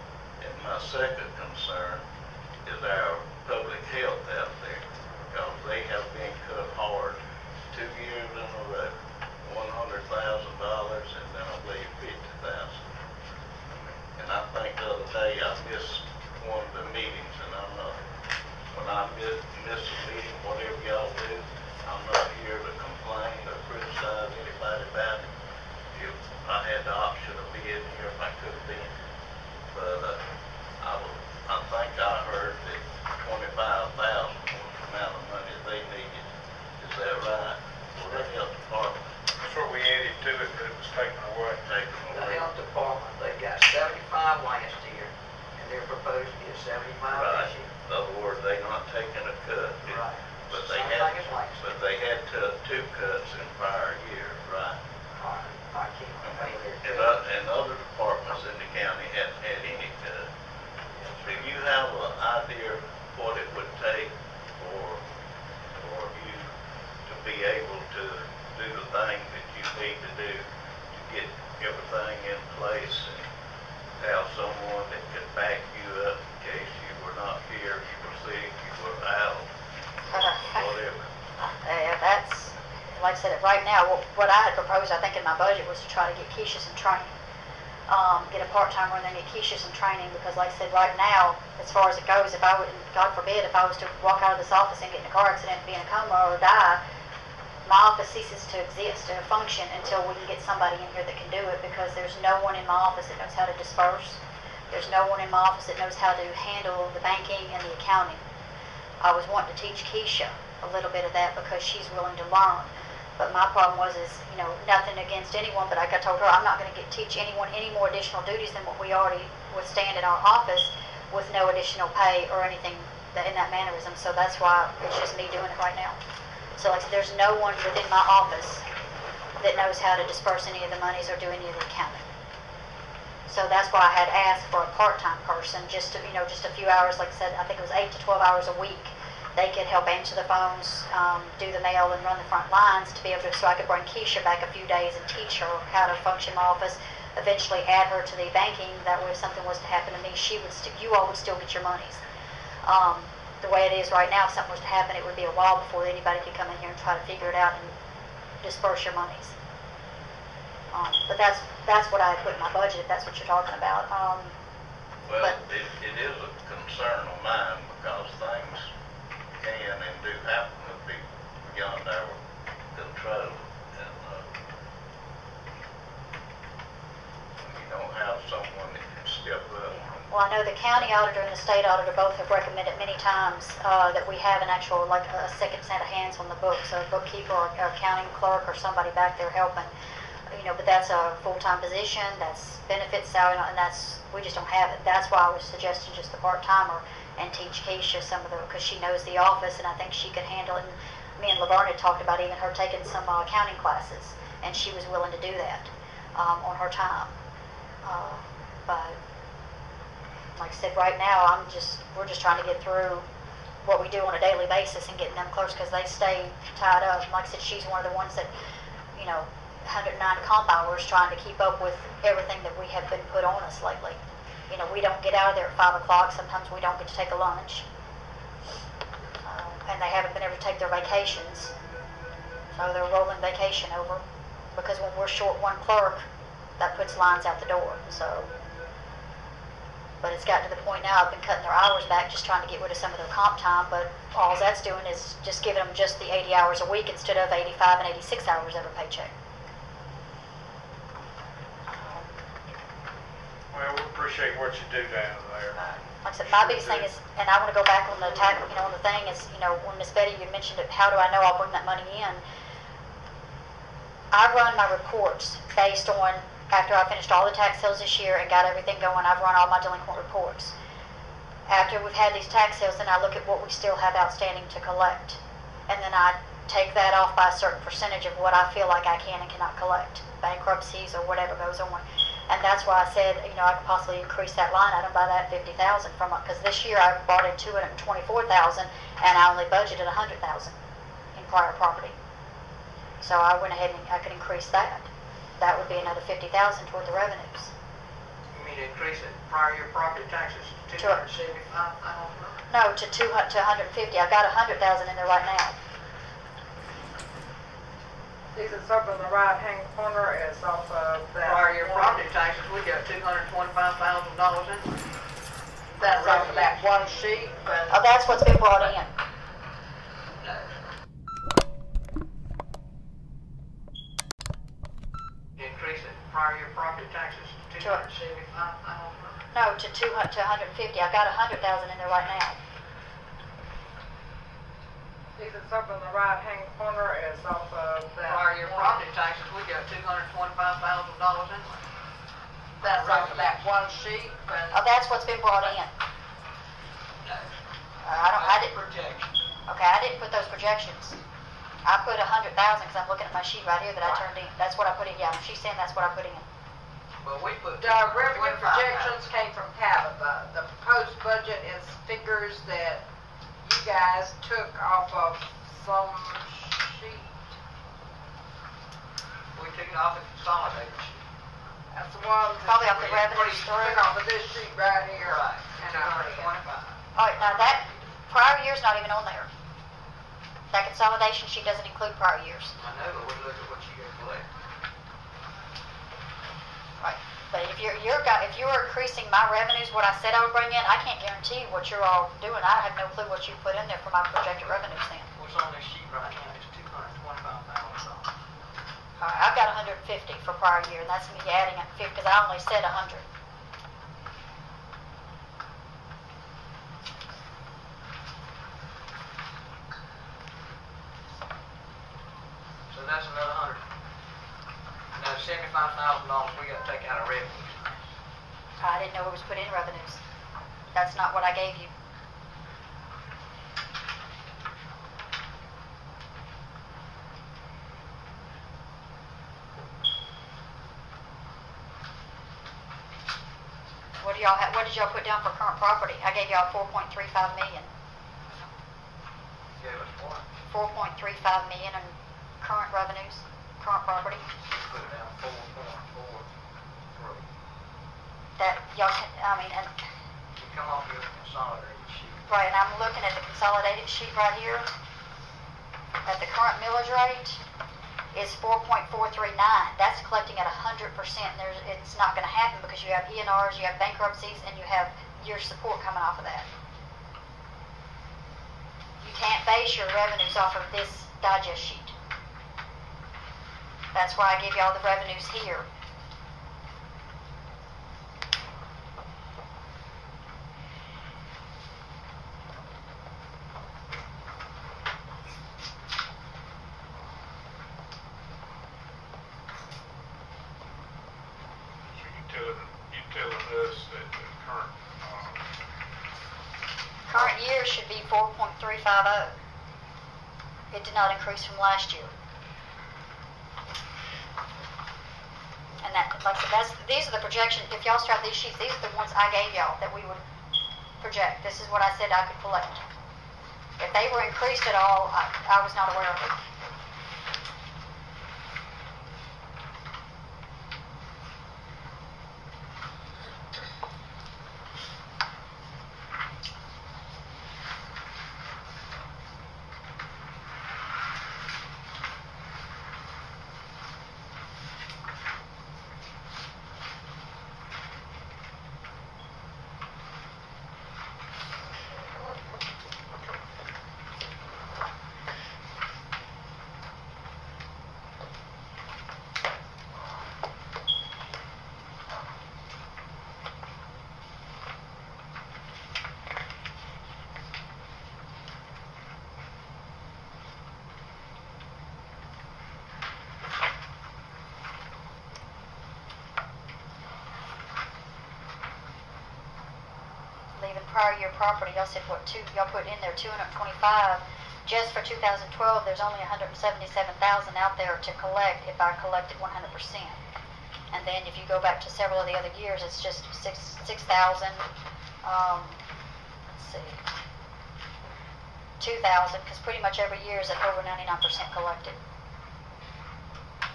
And my second concern is our public health out there, because they have been cut hard 2 years in a row, $100,000 and then I believe $50,000. And I think the other day I missed one of the meetings, and I'm not, when I miss a meeting, whatever y'all do, I'm not here to complain or criticize anybody about it. If I had the option of being here, if I could have been, but I think I heard that $25,000 was the amount of money they needed. Is that right? For the health department? That's what we added to it, but it was taken away. Taken The away. health department, they got 75 last year, and they're proposed to get 75 Right. this year. In other words, they're not taking a cut. Right. But Same thing as last year. they had two cuts in prior years, right? I can't remember. And other departments in the county hadn't had any cut. Do you have an idea what it would take for you to be able to do the thing that you need to do to get everything in place and have someone that could back you up in case you were not here, you were sick, you were out, whatever? That's, like I said, right now, what I had proposed, I think in my budget, was to try to get Keisha some training. Get a part-timer and then get Keisha some training, because like I said, right now, as far as it goes, if I would, God forbid, if I was to walk out of this office and get in a car accident, be in a coma or die, my office ceases to exist, to function, until we can get somebody in here that can do it, because there's no one in my office that knows how to disperse. There's no one in my office that knows how to handle the banking and the accounting. I was wanting to teach Keisha a little bit of that because she's willing to learn. But my problem was, nothing against anyone, but like I told her, I'm not going to teach anyone any more additional duties than what we already withstand in our office with no additional pay or anything in that mannerism. So that's why it's just me doing it right now. So like I said, there's no one within my office that knows how to disperse any of the monies or do any of the accounting. So that's why I had asked for a part-time person, just to, just a few hours. Like I said, I think it was 8 to 12 hours a week. They could help answer the phones, do the mail, and run the front lines to be able to, so I could bring Keisha back a few days and teach her how to function my office, eventually add her to the banking. That way if something was to happen to me, you all would still get your monies. The way it is right now, if something was to happen, it would be a while before anybody could come in here and try to figure it out and disperse your monies. But that's what I had put in my budget, if that's what you're talking about. Well, it is a concern of mine because things can and do happen to be beyond our control, and when you don't have someone that can step up. Well, I know No, the county auditor and the state auditor both have recommended many times that we have an actual, like a second set of hands on the books, a bookkeeper or accounting clerk or somebody back there helping. But that's a full-time position, that's benefits, salary, and we just don't have it. That's why I was suggesting just the part-timer and teach Keisha some of because she knows the office and I think she could handle it. And me and Laverne had talked about even her taking some accounting classes, and she was willing to do that on her time. But like I said, right now we're just trying to get through what we do on a daily basis and getting them close because they stay tied up. Like I said, she's one of the ones that, 109 comp hours trying to keep up with everything that we have been put on us lately. We don't get out of there at 5 o'clock. Sometimes we don't get to take a lunch. And they haven't been able to take their vacations. So they're rolling vacation over because when we're short one clerk, that puts lines out the door. But it's got to the point now I've been cutting their hours back just trying to get rid of some of their comp time, but all that's doing is just giving them just the 80 hours a week instead of 85 and 86 hours every paycheck. Well, we appreciate what you do down there. Like I said, my biggest thing is, and I want to go back on the on the thing is, when Miss Betty, you mentioned it, how do I know I'll bring that money in? I run my reports based on, after I finished all the tax sales this year and got everything going, I've run all my delinquent reports. After we've had these tax sales, then I look at what we still have outstanding to collect. And then I take that off by a certain percentage of what I feel like I can and cannot collect, bankruptcies or whatever goes on. And that's why I said, I could possibly increase that line item by that $50,000 from it, because this year I brought in $224,000 and I only budgeted $100,000 in prior property. So I went ahead and I could increase that. That would be another $50,000 toward the revenues. You mean to increase it prior year property taxes to $275,000? No, to 150. I've got $100,000 in there right now. Is it up in the right-hand corner is off of that? Prior year property taxes, we got $225,000 in. That's off of that one sheet. Oh, that's what's been brought in. Increase it prior year property taxes to $275,000? No, to 150. I've got $100,000 in there right now. Is it up in the right-hand corner is off of that? Prior year property taxes, we got $225,000 in. That's off of that one sheet. Oh, that's what's been brought in. I didn't. Projections. Okay, I didn't put those projections. I put $100,000 because I'm looking at my sheet right here that I turned in. That's what I put in. Yeah, she's saying that's what I put in. Well, we put The revenue projections came from Tabitha. The proposed budget is figures that you guys took off of some sheet. We took it off the consolidated sheet. That's the one. Probably off the revenues through. Took off of this sheet right here. Right. And $225,000. All right, now that prior year's not even on there. That consolidation sheet doesn't include prior years. I know, but we look at what you got collect. Right. But if you're increasing my revenues, what I said I would bring in, I can't guarantee what you're all doing. I have no clue what you put in there for my projected revenues then. What's on this sheet right now is $225,000. All right, I've got 150 for prior year, and that's me adding up 50 because I only said 100. So that's another 100. Now $75,000 we got to take out of revenues. I didn't know it was put in revenues. That's not what I gave you. What did y'all put down for current property? I gave y'all 4.35 million. Gave us what? 4.35 million in current revenues, current property. Put it down 4.43. That y'all can, and You come off your consolidated sheet. right, and I'm looking at the consolidated sheet right here. At the current millage rate is 4.439. That's collecting at 100%. It's not going to happen because you have ENRs, you have bankruptcies, and you have your support coming off of that. You can't base your revenues off of this digest sheet. That's why I give you all the revenues here. 4.350. It did not increase from last year. And that, like I said, these are the projections. If y'all start these sheets, these are the ones I gave y'all that we would project. This is what I said I could collect. If they were increased at all, I was not aware of it. Leaving prior year property, y'all said what, y'all put in there 225. Just for 2012, there's only 177,000 out there to collect if I collected 100%. And then if you go back to several of the other years, it's just 6,000. Let's see, 2,000, because pretty much every year is at over 99% collected.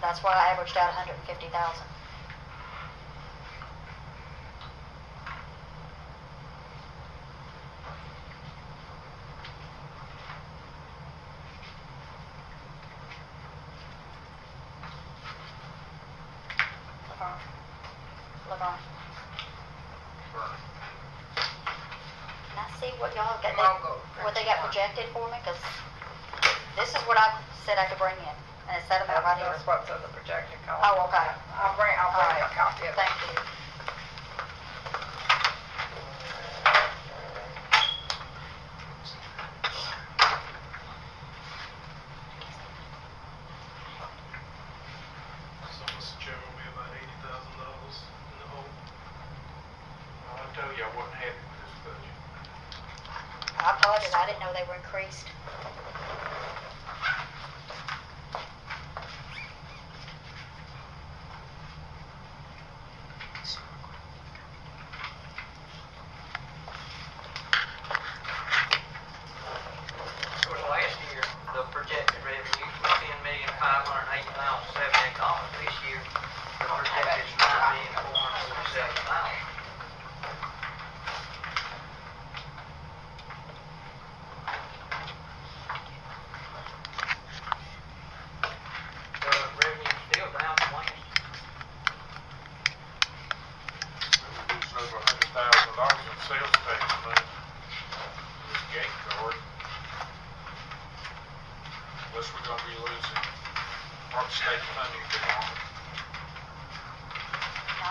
That's why I averaged out 150,000. Can I see what y'all got, what they got projected for me? Because this is what I said I could bring in, and it's that amount right here. That's what's in the projected cost. Oh, okay. I'll bring a copy of it. Thank you. So, Mr. Chairman, will be about $80,000 in the hole. I told you I wasn't happy with this budget. I apologize, I didn't know they were increased. Of course, last year, the projected revenues was $10,508,078. This year, the projected is $9,447,000. The revenue's still down from last year. We're losing over $100,000 in sales tax money. This gate card. Plus we're gonna be losing our state funding for long.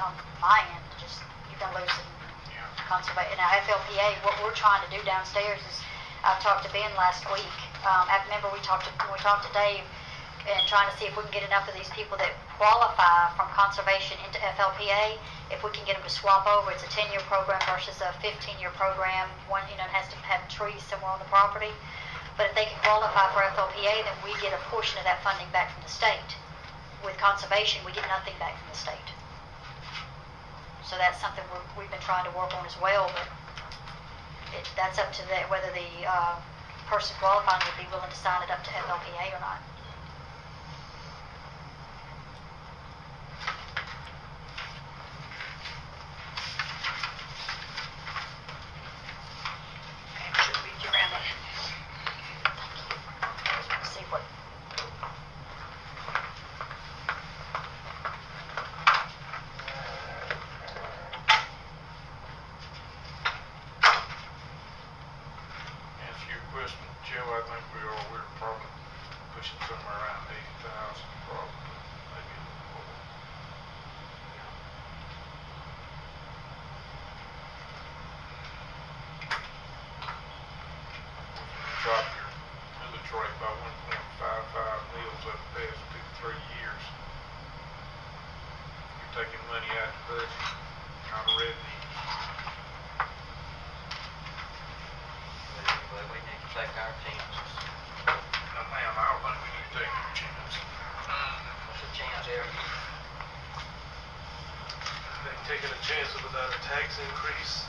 On my end, just, you're gonna lose it. Yeah. Conservation. Now, FLPA, what we're trying to do downstairs is, I talked to Ben last week. I remember when we talked to Dave, and trying to see if we can get enough of these people that qualify from conservation into FLPA, if we can get them to swap over. It's a 10-year program versus a 15-year program. One, has to have trees somewhere on the property. But if they can qualify for FLPA, then we get a portion of that funding back from the state. With conservation, we get nothing back from the state. So that's something we've been trying to work on as well, but that's up to whether the person qualifying would be willing to sign it up to FLPA or not. Should we get around that? See what. Answer your question, Joe, I think we're probably pushing somewhere around 80,000, probably, maybe a little more. Drop your millage rate by 1.55 mils over the past 2 to 3 years. You're taking money out of the budget, out of revenue. but we need to take our chances. No, ma'am, I don't think we need to take a chance. What's a chance every year? I think taking a chance without a tax increase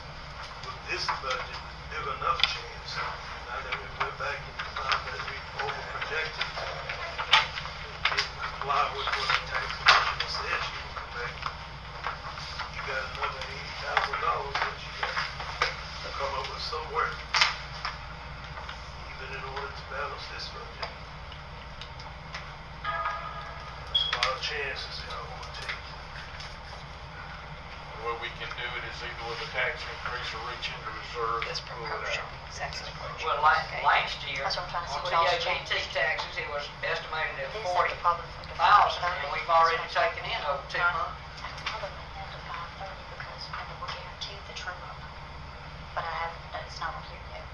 with this budget is enough chance. Now that we went back and found that we over-projected, didn't comply with what the tax commission said she would come back. You got another $80,000 that you got to come up with somewhere, even in order to balance this budget. There's a lot of chances y'all want to take. The way we can do it is either with a tax increase or reach into reserve. This and pull it proportion, out. exact proportion. Well, Okay. last year, That's what I'm trying to see on what else TABT changed. taxes, it was estimated at This I 40,000, could probably think of and we've already taken in over 2 months. Other than that, to 530 because remember we're guaranteed the true up. But I haven't, it's not on here yet.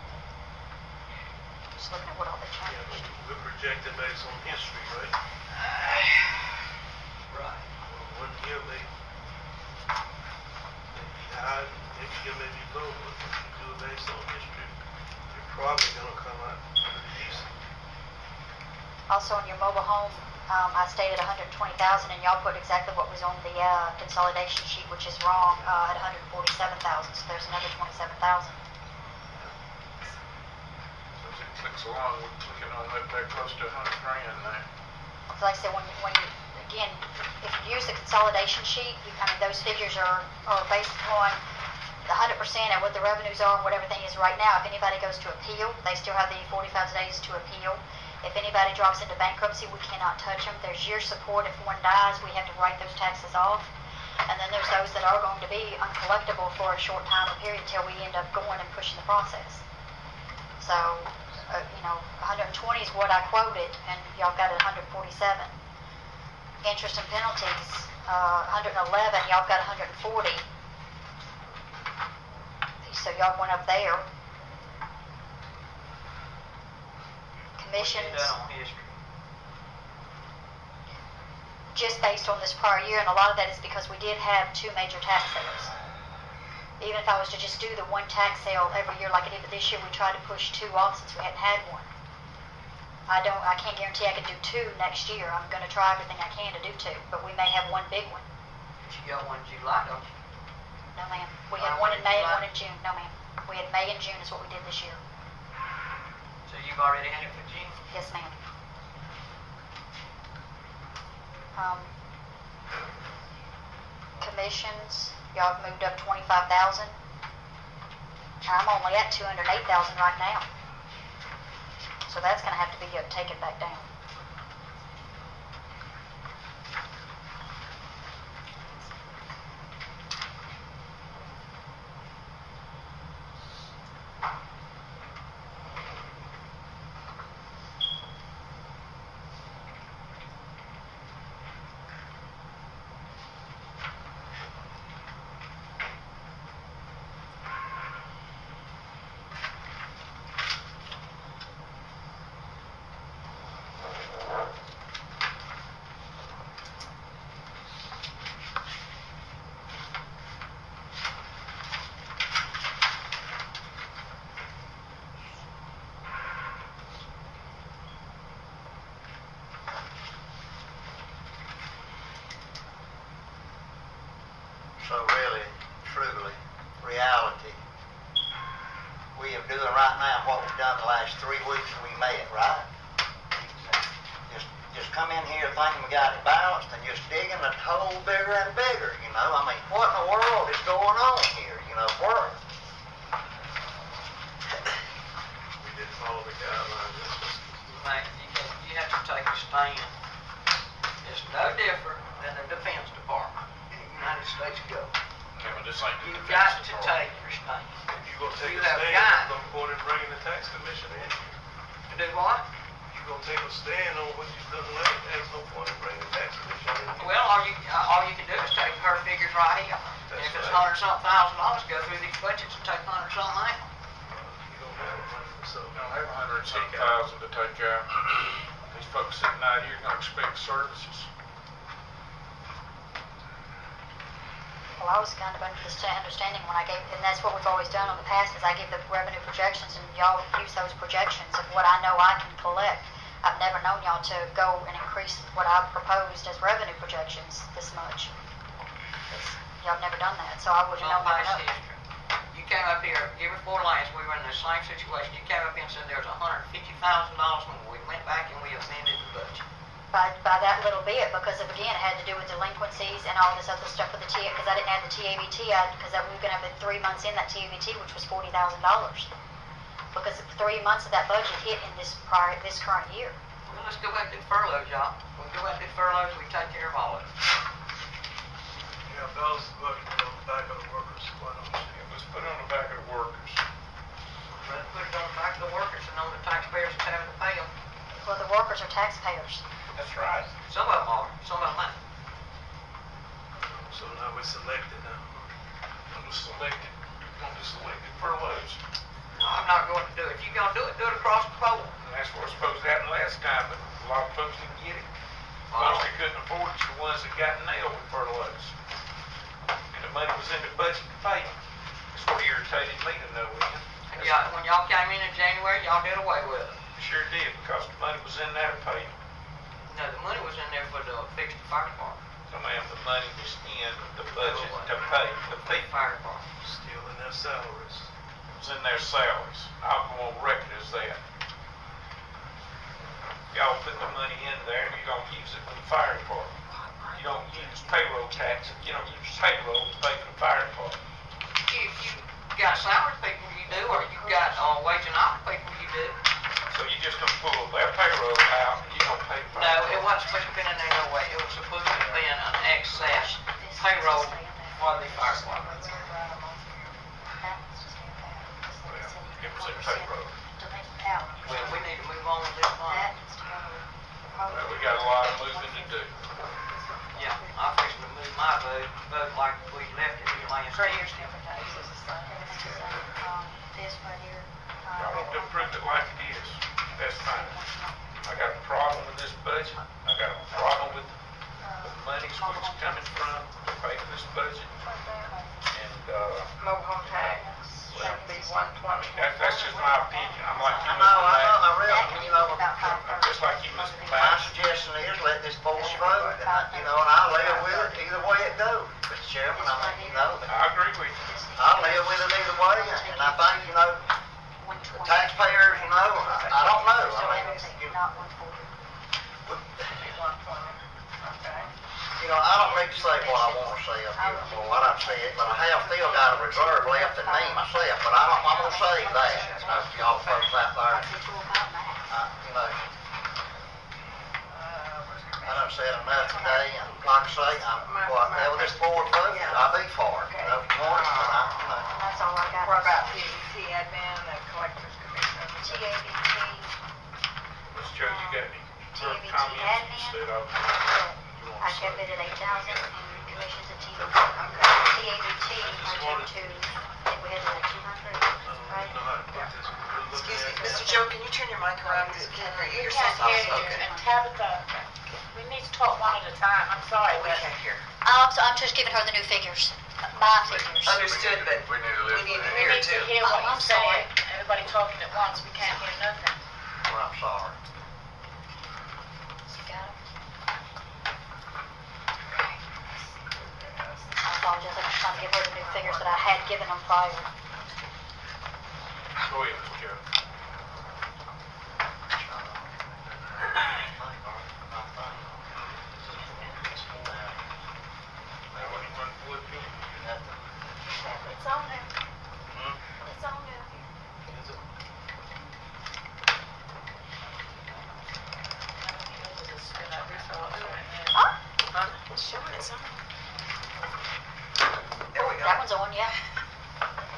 Just looking at what all they Yeah, changed. we're projected based on history, right? Right. Well, 1 year may be high, next year may be low, but if you do it based on history, you're probably gonna come out pretty decent. Also on your mobile home, I stated 120,000 and y'all put exactly what was on the consolidation sheet, which is wrong, at 147,000, so there's another 27,000. So as it clicks along, we're clicking on that close to 100 grand now. So like I said, when you, again, if you use the consolidation sheet, those figures are based upon the 100% of what the revenues are and what everything is right now. If anybody goes to appeal, they still have the 45 days to appeal. If anybody drops into bankruptcy, we cannot touch them. There's year support. If one dies, we have to write those taxes off. And then there's those that are going to be uncollectible for a short time or period until we end up going and pushing the process. So, 120 is what I quoted, and y'all got it 147. Interest and penalties, 111, y'all got 140. So y'all went up there. Commissions, Done on history. just based on this prior year, and a lot of that is because we did have 2 major tax sales. Even if I was to just do the 1 tax sale every year like I did, but this year we tried to push 2 off since we hadn't had one. I can't guarantee I can do 2 next year. I'm going to try everything I can to do 2, but we may have 1 big one. But you got one in July, don't you? No, ma'am. We had 1 in May and 1 in June. No, ma'am. We had May and June is what we did this year. So you've already had it for June? Yes, ma'am. Commissions, y'all have moved up 25,000. I'm only at 208,000 right now. So that's going to have to be taken back down. So really, truly, reality, we are doing right now what we've done the last 3 weeks we met, right? Just come in here thinking we got it balanced and just digging the hole bigger and bigger, I mean, what in the world is going on here, where? We didn't follow the guidelines. Mate, you have to take a stand. It's no different than the Defense Department in the United States government. Okay, but this ain't the You've defense got to department. take your stand. If you're gonna take You a have stand, got- there's no point in bringing the tax commission in. To do what? If you're gonna take a stand on what you've done lately, there's no point in bringing the tax commission in. Well, all you can do is take her figures right here. And if it's That's right. $100-something thousand, go through these budgets and take $100-something out. You don't have money for something. We don't have 106,000 to take out. These folks sitting out here gonna expect services. Well, I was kind of under this understanding when I gave, and that's what we've always done in the past, is I give the revenue projections and y'all use those projections of what I know I can collect. I've never known y'all to go and increase what I proposed as revenue projections this much. Y'all have never done that, so I wouldn't know. History. You came up here, year before last, we were in the same situation. You came up here and said there was $150,000 more. We went back and we amended the budget. By that little bit, because of, again, it had to do with delinquencies and all this other stuff with the TA, because I didn't add the TABT, because we were going to have 3 months in that TABT, which was $40,000. Because 3 months of that budget hit in this current year. Well, let's go back to the furloughs, y'all. When we go back to the furloughs, we take care of all of it. Yeah, Bell's budget on the back of the workers. Why don't you? It was put on the back of the workers. Let's put it on the back of the workers and on the taxpayers that's having to pay them. Well, the workers are taxpayers. That's right. Some of them are, some of them ain't. So now we selected now. On the selected furloughs. I'm not going to do it. If you're going to do it across the board. And that's what was supposed to happen last time, but a lot of folks didn't get it. Most they couldn't afford it, the ones that got nailed with furloughs. And the money was in the budget to pay them. That's what irritated me to no end. And when y'all came in January, y'all did away with it. Sure did, because the money was in there to pay them. No, the money was in there for the fix the fire department. So ma'am, the money was in the budget to pay the people. Fire department. Still in their salaries. It was in their salaries. I'll go on record as that. Y'all put the money in there and you're gonna use it for the fire department. You don't use payroll tax, you don't use payroll to pay for the fire department. If you got salary people, you do, or you got wage and hour people, you do. So you're just gonna pull their payroll out and you're gonna pay the fire No, department. it wasn't supposed to be in there no way. It was supposed to be an excess payroll for the fire department. Well, it was in payroll. Well, we need to move on with this one. Well, we got a lot of moving to do. Yeah, I'm fixing to move my vote like we left it here last Tuesday. Y'all need to approve it like it is. That's fine. I got a problem with this budget. I got a problem with the money's where it's coming from to pay for this budget. And, Mobile home tax should be 120. that's just my opinion. I'm like you, I know, I Mr. really, you know, I'm just like you, Mr. my Matt. suggestion is let this board vote, and and I'll live with it either way it goes. Mr. Chairman, I mean, I agree with you. I'll live with it either way, and I think, the taxpayers, I don't know. I mean, I don't need to say what I want to say up here or what I've said, but I have still got a reserve left in me myself, but I'm going to say that, y'all folks out there. I done said enough today, and like I say, whatever this board votes, I'll be for it. That's one, That's all I got. What about TABT admin, the collectors commission? TABT, Mr. Joe, you got any TABT comments admin? instead of? I kept it at 8,000 and commissions at TABT. TABT, I took to, I think we had it at 200, right? Excuse me, Mr. Joe, can you turn your mic around because we can't hear you? You can't hear you, Okay. and Tabitha, we need to talk one at a time, I'm sorry, We but can't hear. So I'm just giving her the new figures, my figures. Understood, but We need to listen. we need to we hear need to too. hear what I'm you're sorry. saying. Everybody talking at once, we can't hear nothing. Well, I'm sorry. You got 'em? I apologize, I'm trying to give her the new figures that I had given them prior. Go ahead, Mr. Joe. It's on there. It's on there. Sure, it's on. There we go. That one's on, yeah.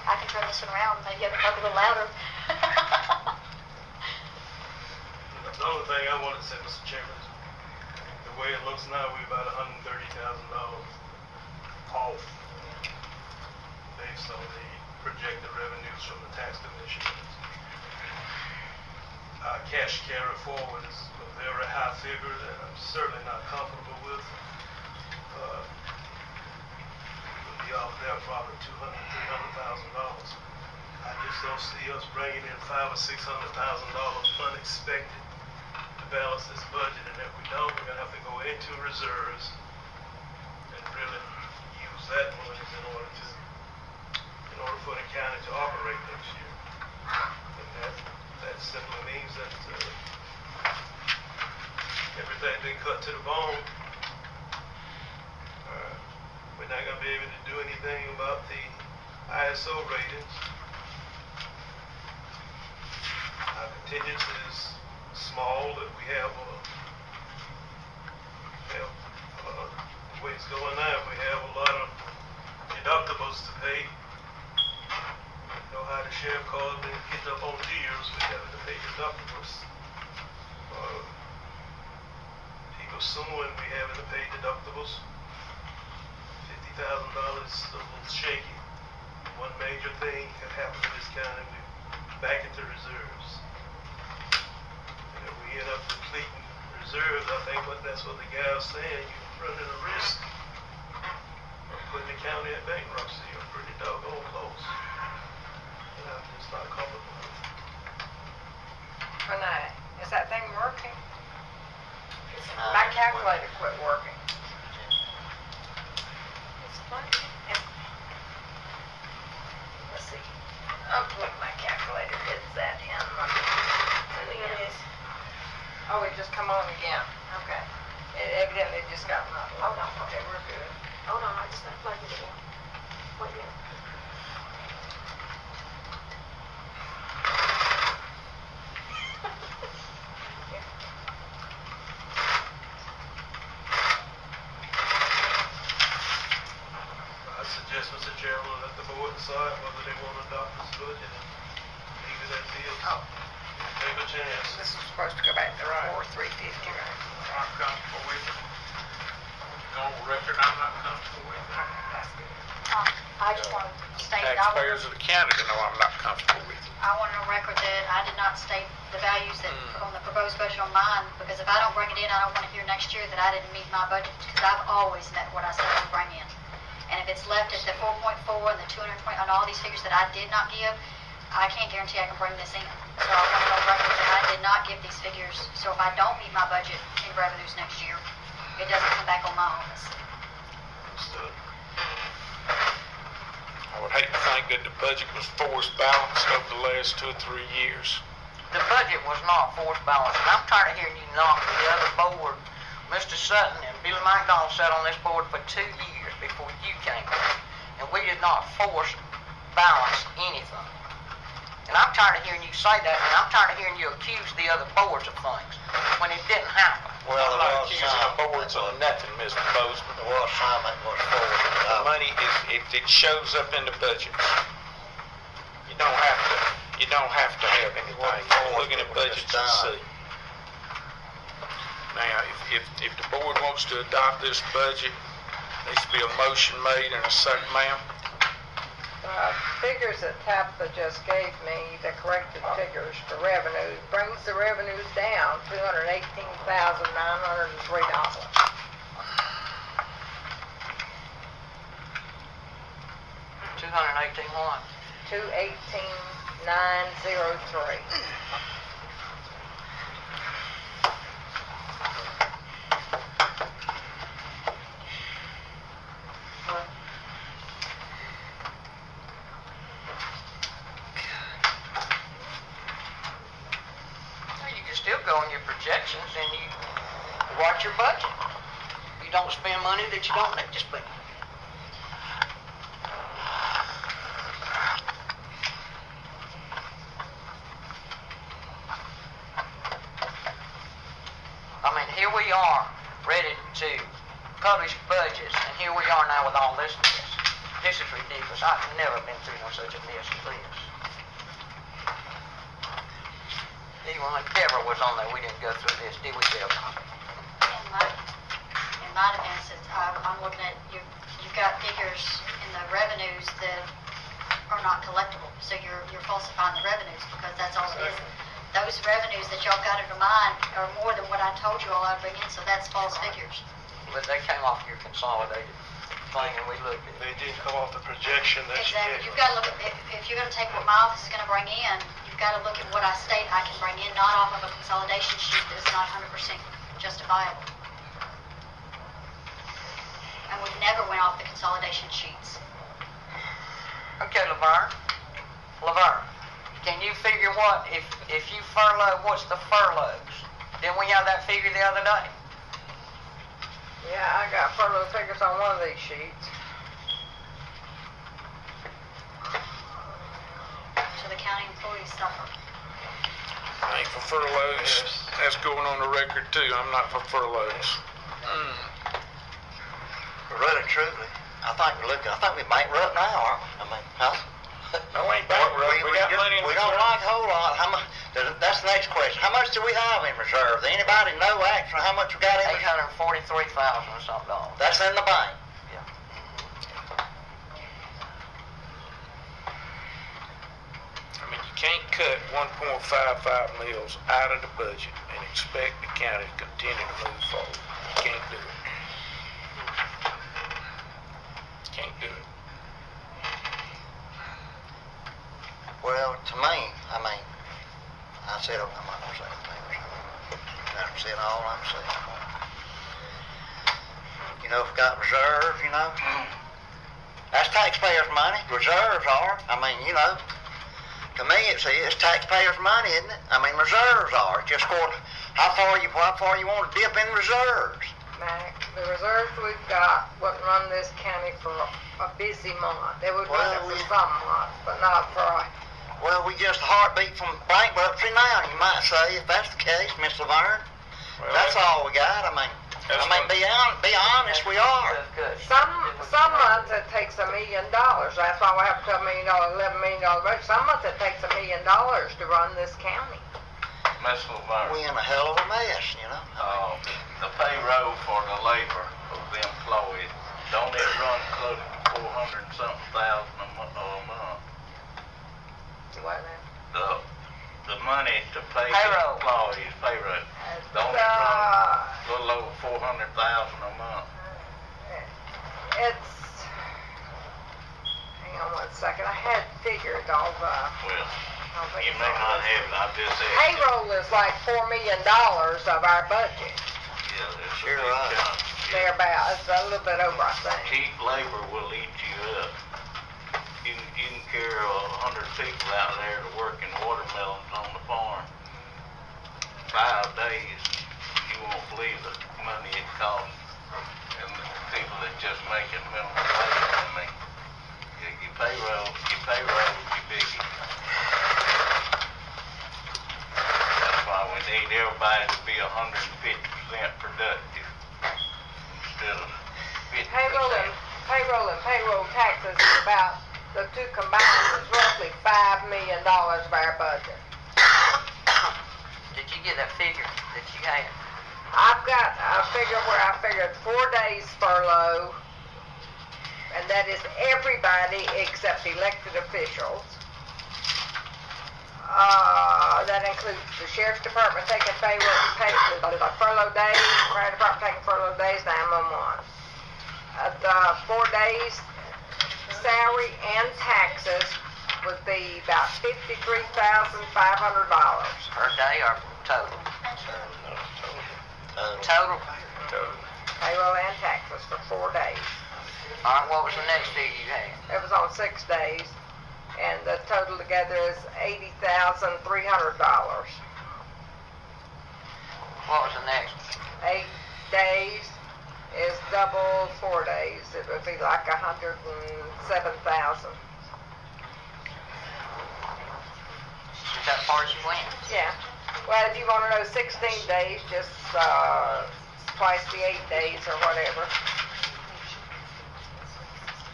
I can turn this one around, maybe I can talk a little louder. The only thing I wanted to say, Mr. Chairman, is the way it looks now, we're about $130,000 off based on the projected revenues from the tax commissions. Our cash carry forward is a very high figure that I'm certainly not comfortable with. The off there probably $200,000, $300,000. I just don't see us bringing in $500,000 or $600,000 unexpected to balance this budget, and if we don't, we're gonna have to go into reserves and really use that money in order for the county to operate next year. And that simply means that everything's been cut to the bone. We're not going to be able to do anything about the ISO ratings. Our contingency is small, that we have the way it's going now, we have a lot of deductibles to pay. You know how the sheriff calls me getting up on years, we having to pay deductibles. People suing, we having to pay deductibles. $50,000 is a little shaky. One major thing can happen in this county, we're back into reserves. And if we end up depleting reserves, I think that's what the guy's saying, you're running a risk of putting the county in bankruptcy or pretty doggone close. And I'm just not comfortable with it. Renee, is that thing working? My calculator quit working. Let's see. I'll plug my calculator. Is that in? Oh, it just come on again. Okay. It evidently just got knocked. Hold on. Okay, we're good. Hold on, I just unplugged it again. Wait a minute. I suggest, Mr. Chairman, let the board decide whether they want to adopt this budget and leave it as is. Oh. Take a chance. This is supposed to go back to Right. 4,350, right? I'm comfortable with it. On record, I'm not comfortable with it. That's good. I just want to state that I Taxpayers of the county to know I'm not comfortable with it. want on record that I did not state the values that on the proposed budget on mine, because if I don't bring it in, I don't want to hear next year that I didn't meet my budget, because I've always met what I said I would bring in. And if it's left at the 4.4 and the 220 on all these figures that I did not give, I can't guarantee I can bring this in. So I want it on record that I did not give these figures. So if I don't meet my budget in revenues next year, it doesn't come back on my office. Understood. I would hate to think that the budget was forced balanced over the last 2 or 3 years. The budget was not forced balanced, and I'm tired of hearing you knock the other board. Mr. Sutton and Billy McDonald sat on this board for 2 years before you came, and we did not force balance anything. And I'm tired of hearing you say that, and I'm tired of hearing you accuse the other boards of things when it didn't happen. Well, I'm there not was accusing some. the boards of nothing, Mr. Bozeman. There was some that was forward. The money is, if it shows up in the budget, you don't have to have anything. Look in the budgets and see. Now, if the board wants to adopt this budget, there needs to be a motion made and a second, ma'am. Figures that Tabitha just gave me, the corrected figures for revenue, brings the revenues down $218,903. 218 what? 218,903. You can still go on your projections and you watch your budget. You don't spend money that you don't need to spend. I mean, here we are, ready to publish budgets, and here we are now with all this mess. This is ridiculous. I've never been through no such a mess as this. Even when Deborah was on there, we didn't go through this, did we, Deborah? In my defense, I'm looking at, you've got figures in the revenues that are not collectible. So you're falsifying the revenues, because that's all it is. Those revenues that y'all got under mine are more than what I told you all I'd bring in, so that's false figures. But they came off your consolidated thing and we looked at it. They didn't come off the projection that she Exactly. gave You've us. got to look at, if you're going to take what my office is going to bring in, you've got to look at what I state I can bring in, not off of a consolidation sheet that is not 100% justifiable. And we've never went off the consolidation sheets. Okay, Laverne, can you figure what, if you furlough, what's the furloughs? Didn't we have that figure the other day? Yeah, I got furlough figures on one of these sheets. So the county employees suffer. I ain't for furloughs. That's going on the record too. I'm not for furloughs. Really, truly, I think we bankrupt now, aren't we? I mean, huh? No, we ain't bankrupt. We got money in We don't reserve. like a whole lot. How much? That's the next question. How much do we have in reserve? Does anybody know actually how much we got in reserve? $843,000 or something. That's in the bank. Yeah. I mean, you can't cut 1.55 mils out of the budget and expect the county to continue to move forward. You can't do it. Can't do it. Well, to me, I mean, I said I'm not gonna say anything. I've said all I'm saying. You know, if we got reserves, you know, that's taxpayers' money. Reserves are. I mean, you know, to me it's taxpayers' money, isn't it? I mean, reserves are. Just going, how far you want to dip in reserves? Mac, the reserves we've got wouldn't run this county for a busy month. They would run it for some months, but not for a... Well, we just a heartbeat from bankruptcy now, you might say, if that's the case, Miss Laverne. Well, that's all we got. I mean, be honest, we are. That's good. Some months it takes $1 million. That's why we have a $12 million, $11 million budget. Some months it takes $1 million to run this county. Miss Laverne, We in a hell of a mess, you know. the payroll for the labor of the employees, don't it run close to 400 and something thousand a month? What now? The money to pay Payroll. the employees, payroll, don't it run a little over 400,000 a month? It's... Hang on one second. I had figured all the... Well, I don't think you it's may on not this. have it, I just said. Payroll is like $4 million of our budget. Yeah, that's Sure a big right. chunk. Thereabout. It's a little bit over, I think. Cheap labor will eat you up. You can carry 100 people out there to work in watermelons on the farm. 5 days, you won't believe the money it costs. And the people that just making minimum wage, I mean, your payroll is your biggie. That's why we need everybody to be 150% productive instead of 50%. Payroll and payroll taxes is about, the two combined is roughly $5 million of our budget. Did you get that figure that you had? I've got a figure where I figured 4 days furlough, and that is everybody except elected officials. That includes the sheriff's department taking the furlough days, fire department taking furlough days, 911. The 4 days salary and taxes would be about $53,500. Per day or total? Total? Payroll and taxes for 4 days. All right, what was the next figure you had? It was on 6 days, and the total together is $80,300. What was the next? 8 days is double 4 days. It would be like $107,000. Is that far as you went? Yeah. Well, if you want to know 16 days, just twice the 8 days or whatever.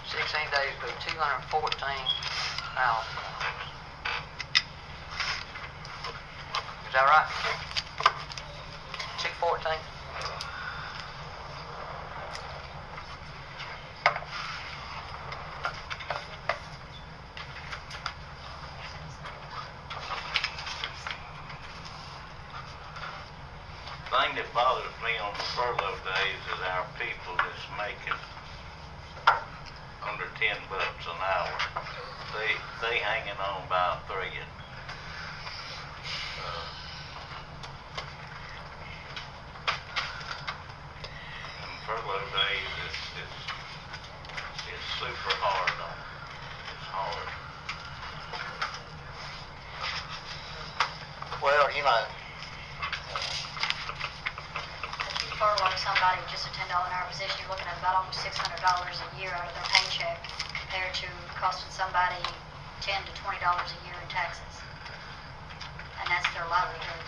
16 days would be $214,000. Is that right? 214? The thing that bothers me on the furlough days is our people that's making under 10 bucks an hour. They hanging on by a thread. And furlough days, it's super hard on them. It's hard. Well, you know, If you furlough somebody with just a $10 an hour position, you're looking at about almost $600 a year out of their paycheck compared to costing somebody $10 to $20 a year in taxes. And that's their livelihood.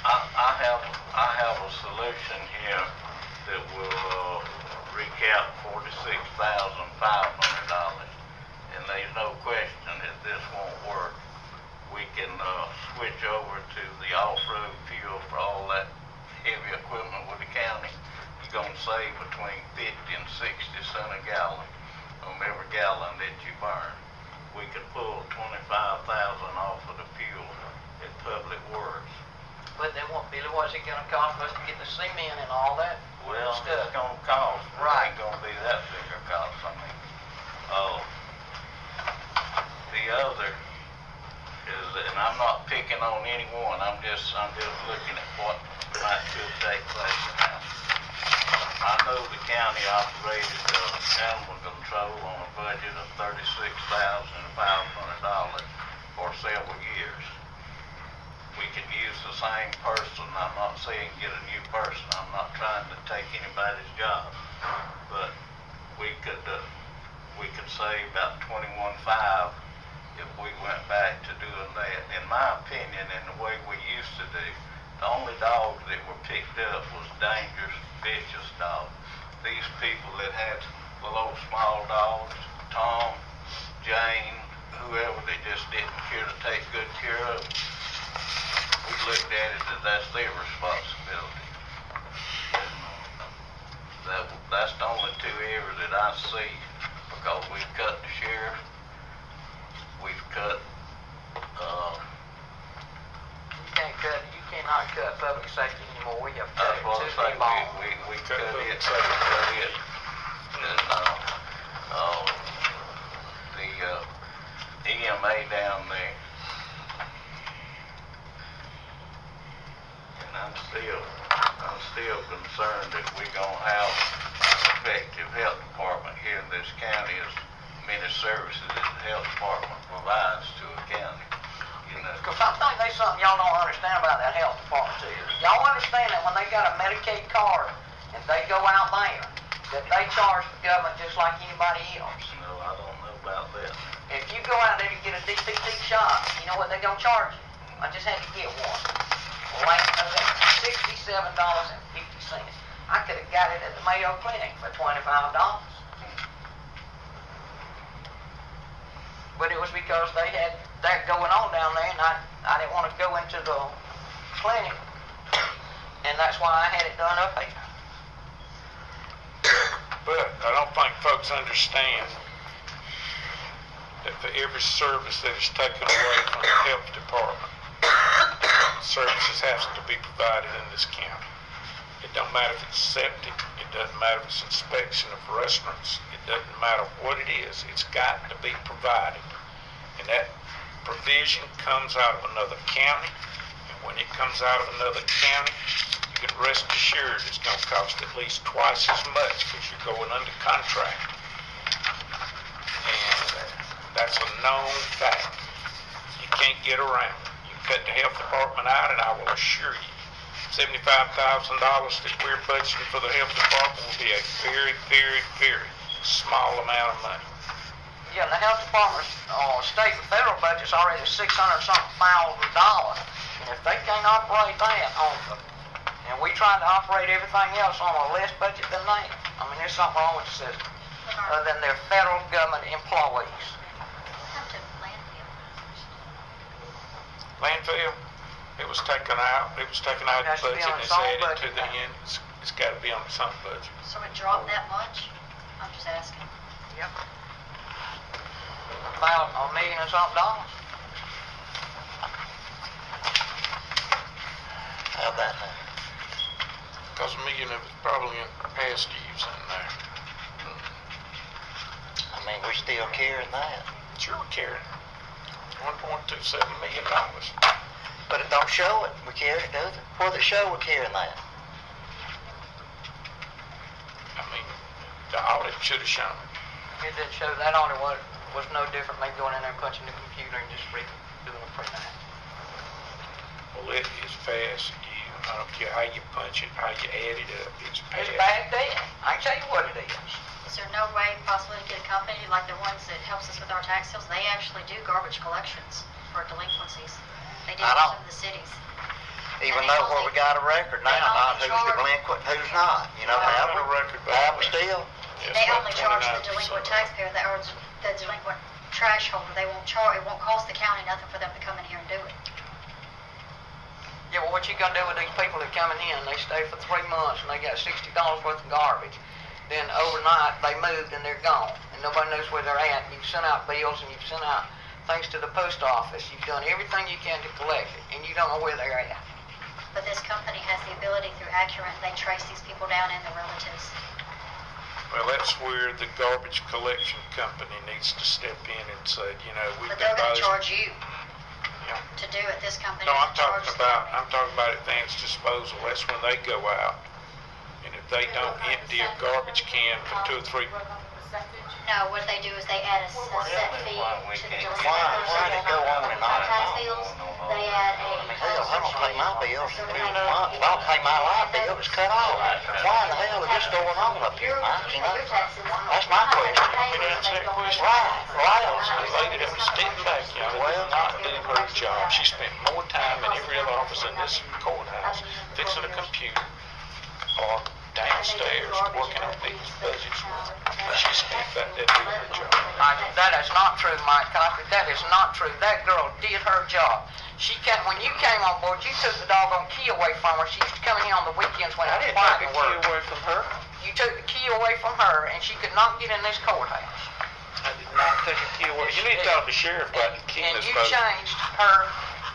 I have a solution here that will recap $46,500, and there's no question that this won't work. We can switch over to the off-road fuel for all that heavy equipment with the county. You're gonna save between 50 and 60 cents a gallon on every gallon that you burn. We could pull 25,000 off of the fuel at Public Works. But then Billy, what's it gonna cost us to get the cement and all that? Well, stuff? it's gonna cost, but Right. it ain't gonna be that big a cost. I mean, the other is, and I'm not picking on anyone. I'm just looking at what might could take place now. I know the county operated animal control on a budget of $36,500 for several years. We could use the same person. I'm not saying get a new person. I'm not trying to take anybody's job, but we could save about $21,500 if we went back to doing that. In my opinion, and the way we used to do, the only dogs that were picked up was dangerous, vicious dogs. These people that had little small dogs, Tom, Jane, whoever, they just didn't care to take good care of. We looked at it as that's their responsibility. That's the only two areas that I see, because we've cut the sheriff, we've cut, You cannot cut public safety anymore. We have cut that's it what to I the say, bone. we cut it, we cut it. And, the EMA down there, and I'm still concerned that we're gonna have an effective health department here in this county, as many services that the health department provides to a county. You know, Because I think there's something y'all don't understand about that health department too. Y'all understand that when they got a Medicaid card and they go out there, that they charge the government just like anybody else. no, I don't know about that. If you go out there to get a DPT shot, you know what they're gonna charge you? I just had to get one. Like $67.50. I could have got it at the Mayo Clinic for $25. But it was because they had that going on down there, and I didn't want to go into the clinic, and that's why I had it done up here. But I don't think folks understand that for every service that is taken away from the health department, services has to be provided in this county. It don't matter if it's septic, it doesn't matter if it's inspection of restaurants, it doesn't matter what it is, it's got to be provided. And that provision comes out of another county, and when it comes out of another county, you can rest assured it's going to cost at least twice as much because you're going under contract. And that's a known fact. You can't get around it. You cut the health department out, and I will assure you, $75,000 that we're budgeting for the health department will be a very, very, very small amount of money. Yeah, the health department's state and federal budget's already $600-something thousand. And if they can't operate that and we try to operate everything else on a less budget than that, I mean, there's something wrong with the system. Other than they're federal government employees. Come to landfill. Landfill, it was taken out. It was taken out of the budget and it's added to the end. It's got to be on some budget. So it dropped that much? I'm just asking. Yep. About $1 million and something. how about that? Because $1 million of it's probably in past dues in there. mean, we still carrying that. Sure, we're carrying $1.27 million. But it don't show it. We carry it, does it? Where does it show we're carrying that? I mean, the audit should have shown it. It didn't show that audit was no different than going in there and punching the computer and just doing a printout. Well, it is fast. I don't care how you punch it, how you add it up. It's fast. It's bad debt. I can tell you what it is. Is there no way possibly to get a company like the ones that helps us with our tax sales? They actually do garbage collections for delinquencies. They do in some of the cities. Even though where we got a record now, not who's delinquent and who's not. You know, have we still? They only charge the delinquent taxpayer or the delinquent trash holder. They won't charge. It won't cost the county nothing for them to come in here and do it. Yeah, well, what you gonna do with these people that come in here and they stay for 3 months and they got $60 worth of garbage? Then overnight they moved and they're gone and nobody knows where they're at. You've sent out bills and you've sent out things to the post office. You've done everything you can to collect it and you don't know where they're at. But this company has the ability through Accurate, they trace these people down and their relatives. Well, that's where the garbage collection company needs to step in and say, you know, we've But they're been going to charge you Yeah. to do it. This company. No, I'm charge talking the about company. advanced disposal. That's when they go out, and if they don't empty a garbage can for 2 or 3. No, what they do is they add a set fee to the delinquent Why did it go on and on and tax on? bills. They add a Hell, I don't pay my bills in 2 months. If I don't pay my light bill, it's cut off. Why in the hell is this going on up here, Mike? You know? That's my question. You answer that question? Right. The lady that was sitting back, you know, was not doing her job. She spent more time in every other office in this courthouse fixing a computer or downstairs working on these budgets. She spent that doing her job. That is not true, Mike Coffey. That is not true. That girl did her job. When you came on board, you took the doggone key away from her. She used to come in here on the weekends when it was quiet and work. Away from her. You took the key away from her, and she could not get in this courthouse. I did not take a key away. You need to talk to the sheriff about the key in And this you boat. changed her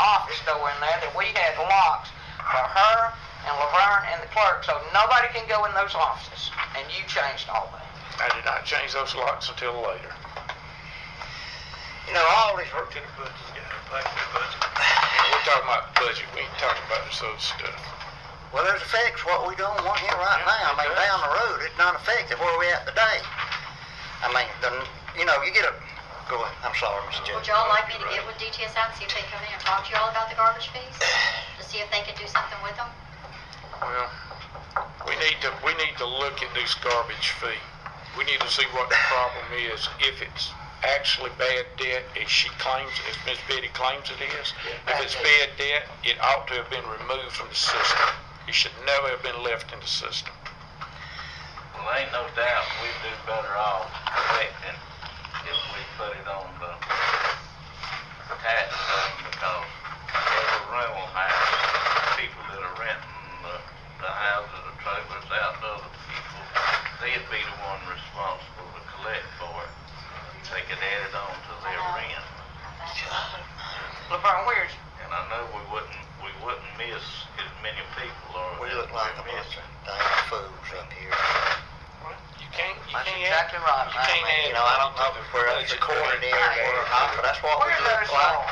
office door in there that we had locks for her and Laverne and the clerk, so nobody can go in those offices. And you changed all that. I did not change those locks until later. You know, all these Work to the budget. Back to the budget. We're talking about budget. We ain't talking about this other stuff. well, it affects what we're doing here right now. I mean, down the road, it's not effective where we at today. I mean, you know, you get a. Go ahead. I'm sorry, Mr. Judge. Would y'all like me to get with DTS out and see if they come in and talk to y'all about the garbage fees? To see if they can do something with them? Well, we need to look at this garbage fee. We need to see what the problem is. If it's actually bad debt, as Miss Betty claims it is, if it's bad debt, it ought to have been removed from the system. It should never have been left in the system. Well, ain't no doubt we'd do better off collecting if we put it on the tax system, because every rental house, people that are renting the houses or trailers out to other people, they'd be the one responsible to collect for it. They could add it on to their rent. Laverne, where's And I know we wouldn't miss as many people or We look like a bunch of dang fools up here. You can't That's add, exactly right, you can't add You know, I don't know where it's recorded in or not, but that's what we look like.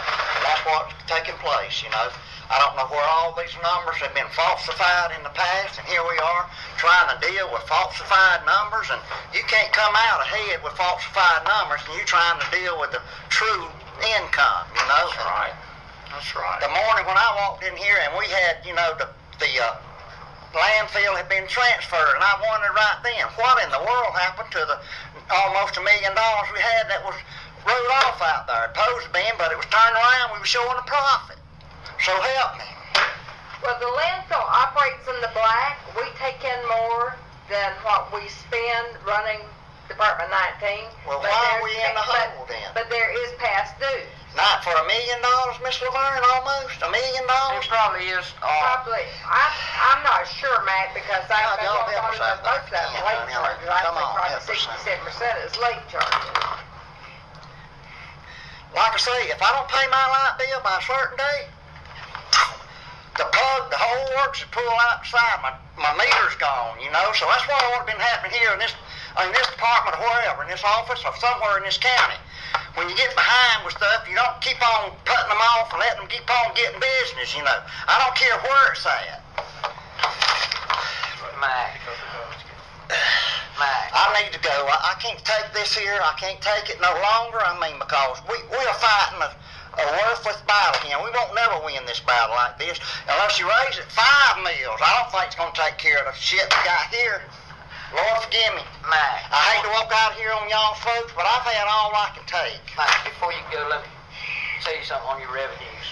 That's what's taking place, you know. I don't know where all these numbers have been falsified in the past, and here we are trying to deal with falsified numbers, and you can't come out ahead with falsified numbers, and you're trying to deal with the true income, you know. That's right. That's right. The morning when I walked in here and we had, you know, the landfill had been transferred, and I wondered right then, what in the world happened to the almost $1 million we had that was wrote off out there? It supposed to be, but it was turned around, we were showing a profit. So help me. Well, the landfill operates in the black. We take in more than what we spend running Department 19. Well, but why are there's we in the hole then? But there is past dues. Not for $1 million, Miss Laverne, almost $1 million. It probably is. Probably. I'm not sure, Matt, because I've been y'all talking help us out about most of there, them late honey. charges. I Come think on, probably help us 67% is late charges. Like I say, if I don't pay my light bill by a certain day, the whole works is pulled outside. My meter's gone, you know. So that's what ought to been happening here in this in this department or wherever, in this office or somewhere in this county. When you get behind with stuff, you don't keep on cutting them off and letting them keep on getting business, you know. I don't care where it's at. Mac. I need to go. I can't take this here. I can't take it no longer. I mean, because we are fighting a worthless battle here. We won't never win this battle like this unless you raise it 5 mills. I don't think it's going to take care of the shit we got here. Lord forgive me. Mac. I hate to walk out here on y'all's folks, but I've had all I can take. Mac, before you go, let me tell you something on your revenues.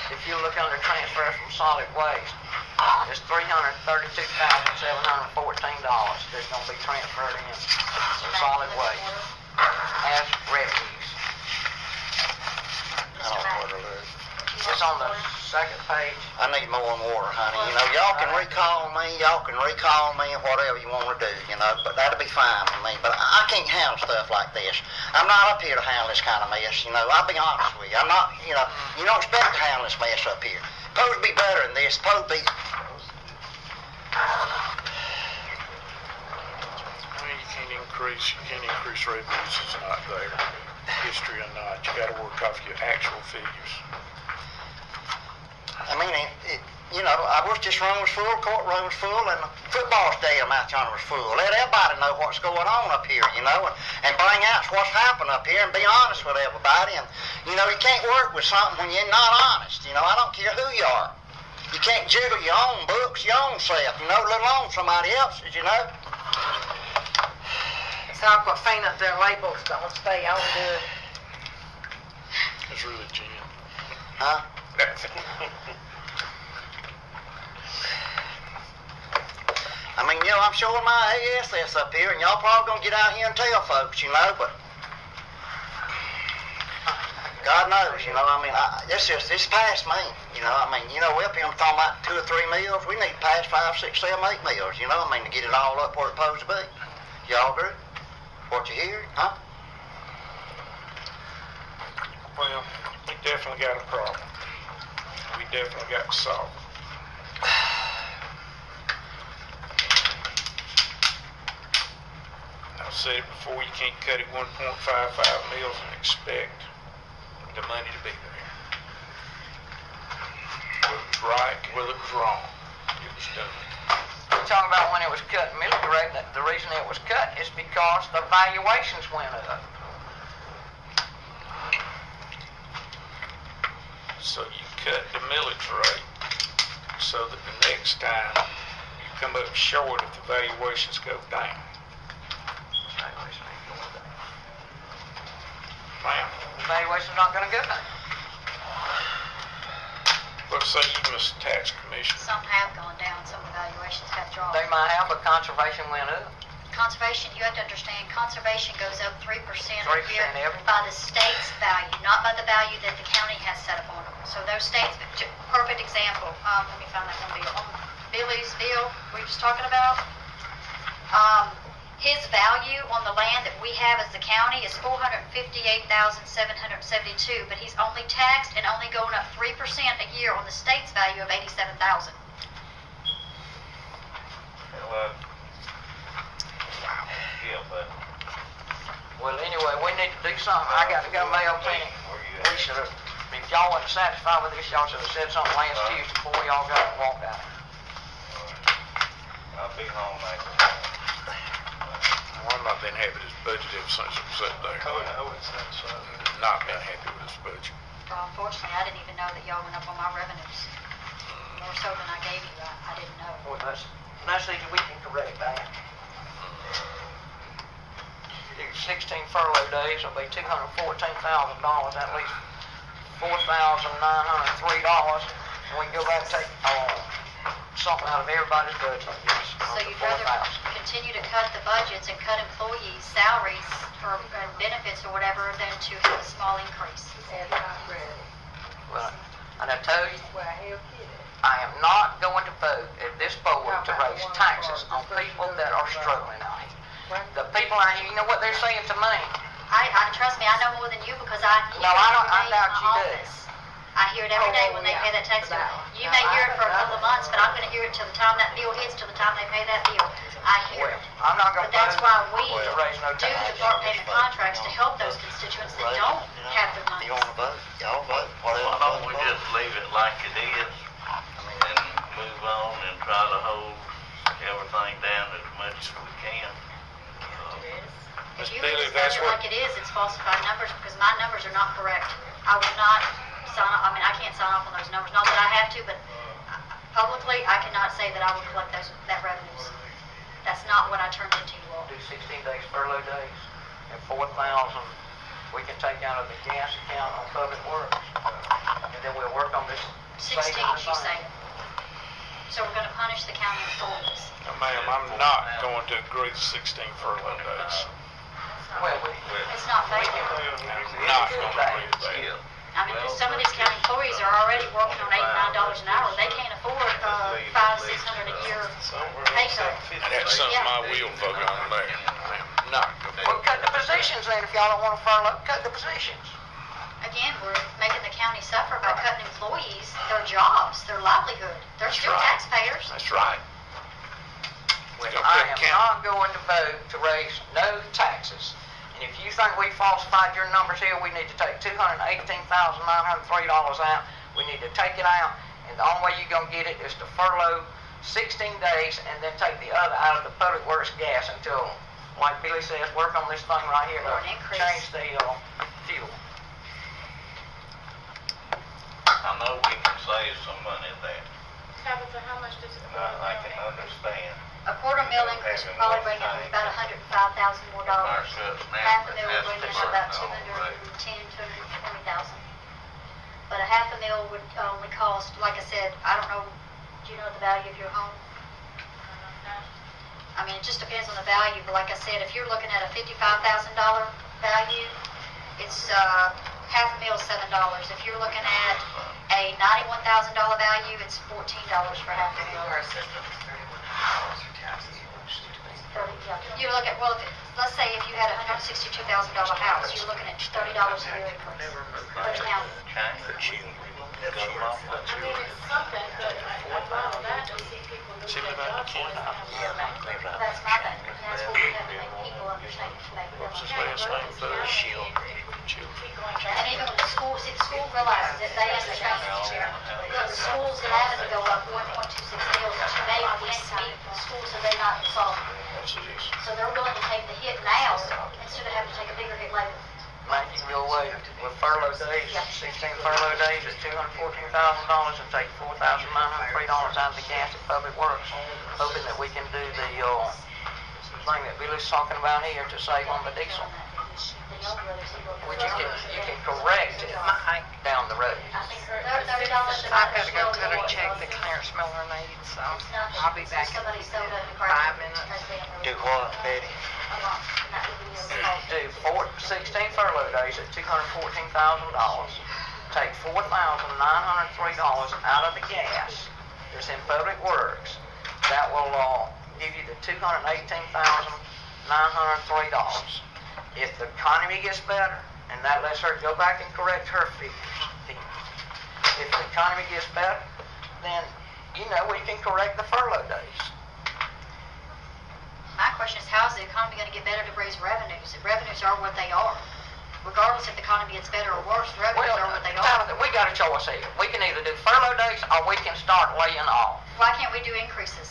If you look under transfers from solid waste, it's $332,714 that's going to be transferred in from solid waste as revenues. I don't know what it is. It's on the second page. I need more water, honey. You know, y'all can recall me and whatever you want to do, you know, but that'll be fine with me. But I can't handle stuff like this. I'm not up here to handle this kind of mess, you know. I'll be honest with you. I'm not, you know, you don't expect to handle this mess up here. Supposed to be better than this. Supposed to be... You can't increase revenues. It's not there. History or not, you got to work off your actual figures. I mean, you know, I wish this room was full, courtroom was full, and the football stadium out yonder was full. Let everybody know what's going on up here, you know, and bring out what's happened up here and be honest with everybody. And, you know, you can't work with something when you're not honest. You know, I don't care who you are. You can't jiggle your own books, your own self, you know, let alone somebody else's, you know. It's Aquafina, their labels don't stay on good. It's really gin. Huh? I mean, you know, I'm showing my ASS up here, and y'all probably gonna get out here and tell folks, you know, but God knows, you know, I mean, it's past me, you know, I mean, you know, up here I'm talking about 2 or 3 meals. We need past 5, 6, 7, 8 meals, you know, I mean, to get it all up where it's supposed to be. Y'all agree? What you hear, huh? Well, we definitely got a problem. We definitely got to solve it. I've said it before, you can't cut it 1.55 mils and expect the money to be there. Whether it was right, whether it was wrong, it was done. We're talking about when it was cut millage rate. The reason it was cut is because the valuations went up. So you cut the millage rate so that the next time you come up short if the valuations go down. Ma'am? The valuation's not going to go down. Let's say you missed the tax commission. Some have gone down, some evaluations have dropped. They might have, but conservation went up. Conservation, you have to understand, conservation goes up 3% a year every by the state's value, not by the value that the county has set up on them. So those states, perfect example, let me find that one bill. Billy's bill we were just talking about, his value on the land that we have as the county is $458,772, but he's only taxed and only going up 3% a year on the state's value of $87,000. Well, anyway, we need to do something. I got to go mail cleaning. We should have, if y'all wasn't satisfied with this, y'all should have said something last Tuesday before y'all got to walk out. I'll be home, mate. Well, I've not been happy with this budget ever since it was up there. Not been happy with this budget. Well, unfortunately, I didn't even know that y'all went up on my revenues. More so than I gave you, I didn't know. Well, that's easy. We can correct that. 16 furlough days will be $214,000, at least $4,903, and we can go back and take something out of everybody's budget. So you'd rather continue to cut the budgets and cut employees' salaries or benefits or whatever than to have a small increase? Well, and I tell you, I am not going to vote at this board to raise taxes on people that are struggling out here. The people out here, you know what they're saying to me? I trust me, I know more than you because I hear it every day in my office. I hear it every day when they pay that tax bill. You may hear it for a couple of months, but I'm going to hear it till the time that bill hits till the time they pay that bill. I hear Well, it. I'm not gonna But that's why we to raise no do the taxes. part payment contracts to help those constituents that don't have the money. You wanna vote? Y'all vote. Whatever. Why don't we just leave it like it is and move on and try to hold everything down as much as we can? If you Billy, just that's measure what- like it is, it's falsified numbers because my numbers are not correct. I would not sign off, I mean, I can't sign off on those numbers, not that I have to, but publicly, I cannot say that I would collect that revenues. That's not what I turned into you all. Do 16 days furlough days, and 4,000 we can take out of the gas account on public works. And then we'll work on this. 16, you say. So we're gonna punish the county employees. Now, ma'am, I'm not going to agree to 16 furlough days. Well, It's not fair. I'm not going to agree to that. I mean, some of these county employees are already working on $8, $9 an hour. They can't afford $500, $600 a year pay cut. That's something I will vote on there. I'm not going to well, cut the positions then if y'all don't want to furlough, cut the positions. Again, we're making the county suffer by cutting employees, their jobs, their livelihood. They're still right. taxpayers. That's right. Well, Don't I cut am county. not going to vote to raise no taxes. And if you think we falsified your numbers here, we need to take $218,903 out. We need to take it out, and the only way you're going to get it is to furlough 16 days and then take the other out of the public works gas until, like Billy says, work on this thing right here Or to an increase. change the fuel. I know we can save some money there, Tabitha, how much does it and I can understand. A quarter mil increase would probably bring in about $105,000 more dollars. Half a mil would bring in about $210,000, $220,000. But a half a mil would only cost, like I said, I don't know, do you know the value of your home? I mean, it just depends on the value, but like I said, if you're looking at a $55,000 value, it's half a mil is $7. If you're looking at a $91,000 value, it's $14 for half a mil. You look at, well, let's say if you had a $162,000 house, you're looking at $30 a year increase for the county. I mean, it's something, but I'd rather that than see people lose their jobs. That's my thing, and that's what we have to make people understand. And even the schools, the school realizes that they understand. The schools are having to go up 1.26 mils to make ends meet. The schools are they not solving. So they're willing to take the hit now instead of having to take a bigger hit later. Mike, you can go away with furlough days, 16 furlough days at $214,000 and take $4,903 out of the gas at Public Works, hoping that we can do the thing that Billy's talking about here to save on the diesel, which you can correct it down the road. I think $30 I've got to go cut a check that Clarence Miller needs, so I'll be back in Somebody sold up the 5 minutes. Do what, Betty? Do 16 furlough days at $214,000. Take $4,903 out of the gas that's in Public Works. That will give you the $218,903. If the economy gets better, and that lets her go back and correct her figures. If the economy gets better, then we can correct the furlough days. My question is, how is the economy going to get better to raise revenues? The revenues are what they are. Regardless if the economy gets better or worse, the revenues are what they are. Tabitha, we got a choice here. We can either do furlough days or we can start laying off. Why can't we do increases?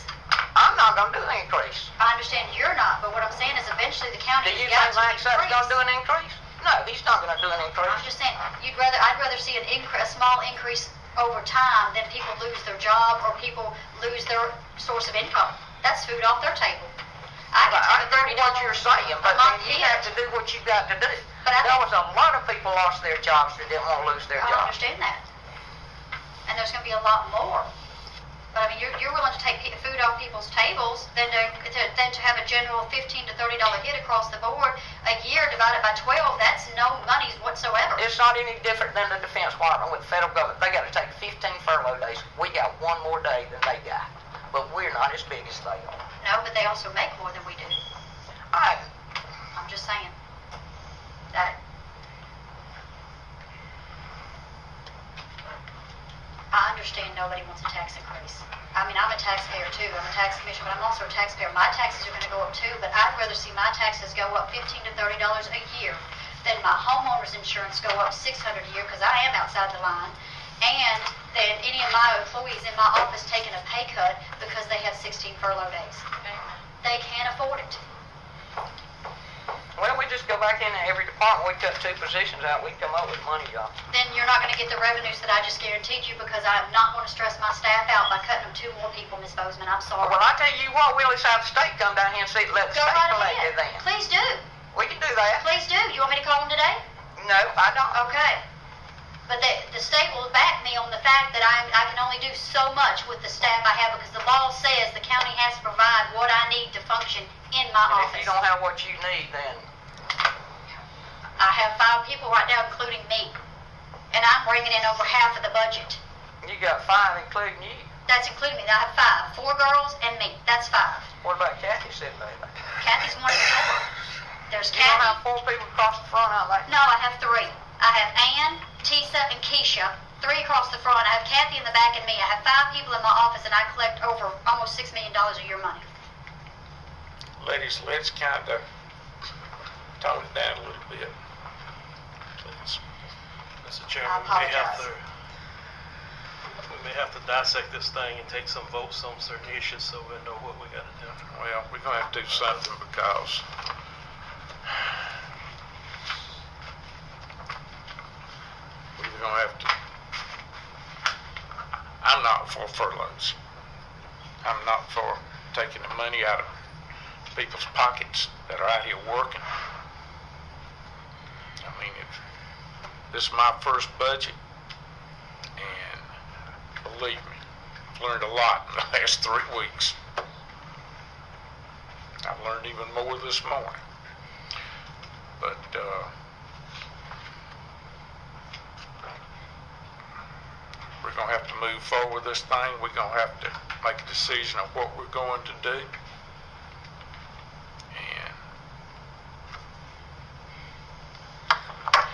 I'm not going to do an increase. I understand you're not, but what I'm saying is eventually the county Do you has think got to Mike Sutton's going to do increase. an increase? No, he's not going to do an I'm increase. just saying, I'd rather see a small increase over time than people lose their job or people lose their source of income. That's food off their table. I can I take a know what you're saying, but a month then you hit. have to do what you got to do. But I There think- was a lot of people lost their jobs that didn't want to lose their I jobs. understand that. And there's going to be a lot more. But I mean, you're willing to take food off people's tables than to have a general $15 to $30 hit across the board a year divided by 12. That's no money whatsoever. It's not any different than the Defense Department with the federal government. They got to take 15 furlough days. We got one more day than they got. But we're not as big as they are. No, but they also make more than we do. I'm just saying that I understand understand nobody wants a tax increase. I mean, I'm a taxpayer too. I'm a tax commissioner, but I'm also a taxpayer. My taxes are going to go up too, but I'd rather see my taxes go up $15 to $30 a year than my homeowner's insurance go up $600 a year because I am outside the line, and than any of my employees in my office taking a pay cut because they have 16 furlough days. They can't afford it. Well, we just go back in every department, we cut 2 positions out, we come up with money, y'all. Then you're not going to get the revenues that I just guaranteed you because I'm not going to stress my staff out by cutting them 2 more people, Ms. Bozeman. I'm sorry. Well, I tell you what, we'll just have the state come down here and see, let the Go state right collect ahead. it then. Please do. We can do that. Please do. You want me to call them today? No, I don't. Okay. But the state will back me on the fact that I can only do so much with the staff I have because the law says the county has to provide what I need to function in my And office. if you don't have what you need, then I have 5 people right now, including me. And I'm bringing in over half of the budget. you got 5 including you. That's including me. Now I have 5. 4 girls and me. That's 5. What about Kathy sitting there? Kathy's one of the 4. There's You don't Kathy. have 4 people across the front out there? No, I have 3. I have Ann, Tisa, and Keisha. 3 across the front. I have Kathy in the back and me. I have 5 people in my office, and I collect over almost $6 million a year money. Ladies, let's kind of tone it down a little bit, please. Mr. Chairman, I apologize. we may have to dissect this thing and take some votes on certain issues so we know what we got to do. Well, we're going to have to do something because we're going to have to. I'm not for furloughs. I'm not for taking the money out of people's pockets that are out here working. I mean, this is my first budget, and believe me, I've learned a lot in the last 3 weeks. I've learned even more this morning. But we're going to have to move forward with this thing. We're going to have to make a decision on what we're going to do. And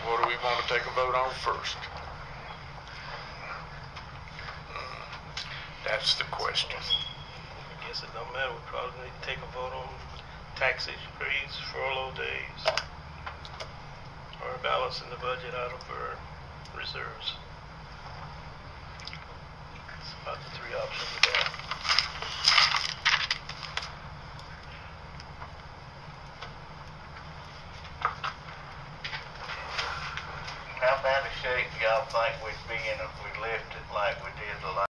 what do we want to take a vote on first? That's the question. I guess it don't matter. We probably need to take a vote on tax increase, furlough days, or balancing the budget out of our reserves. It's about the 3 options we got. How bad a shape do y'all think we'd be in if we left it like we did the last?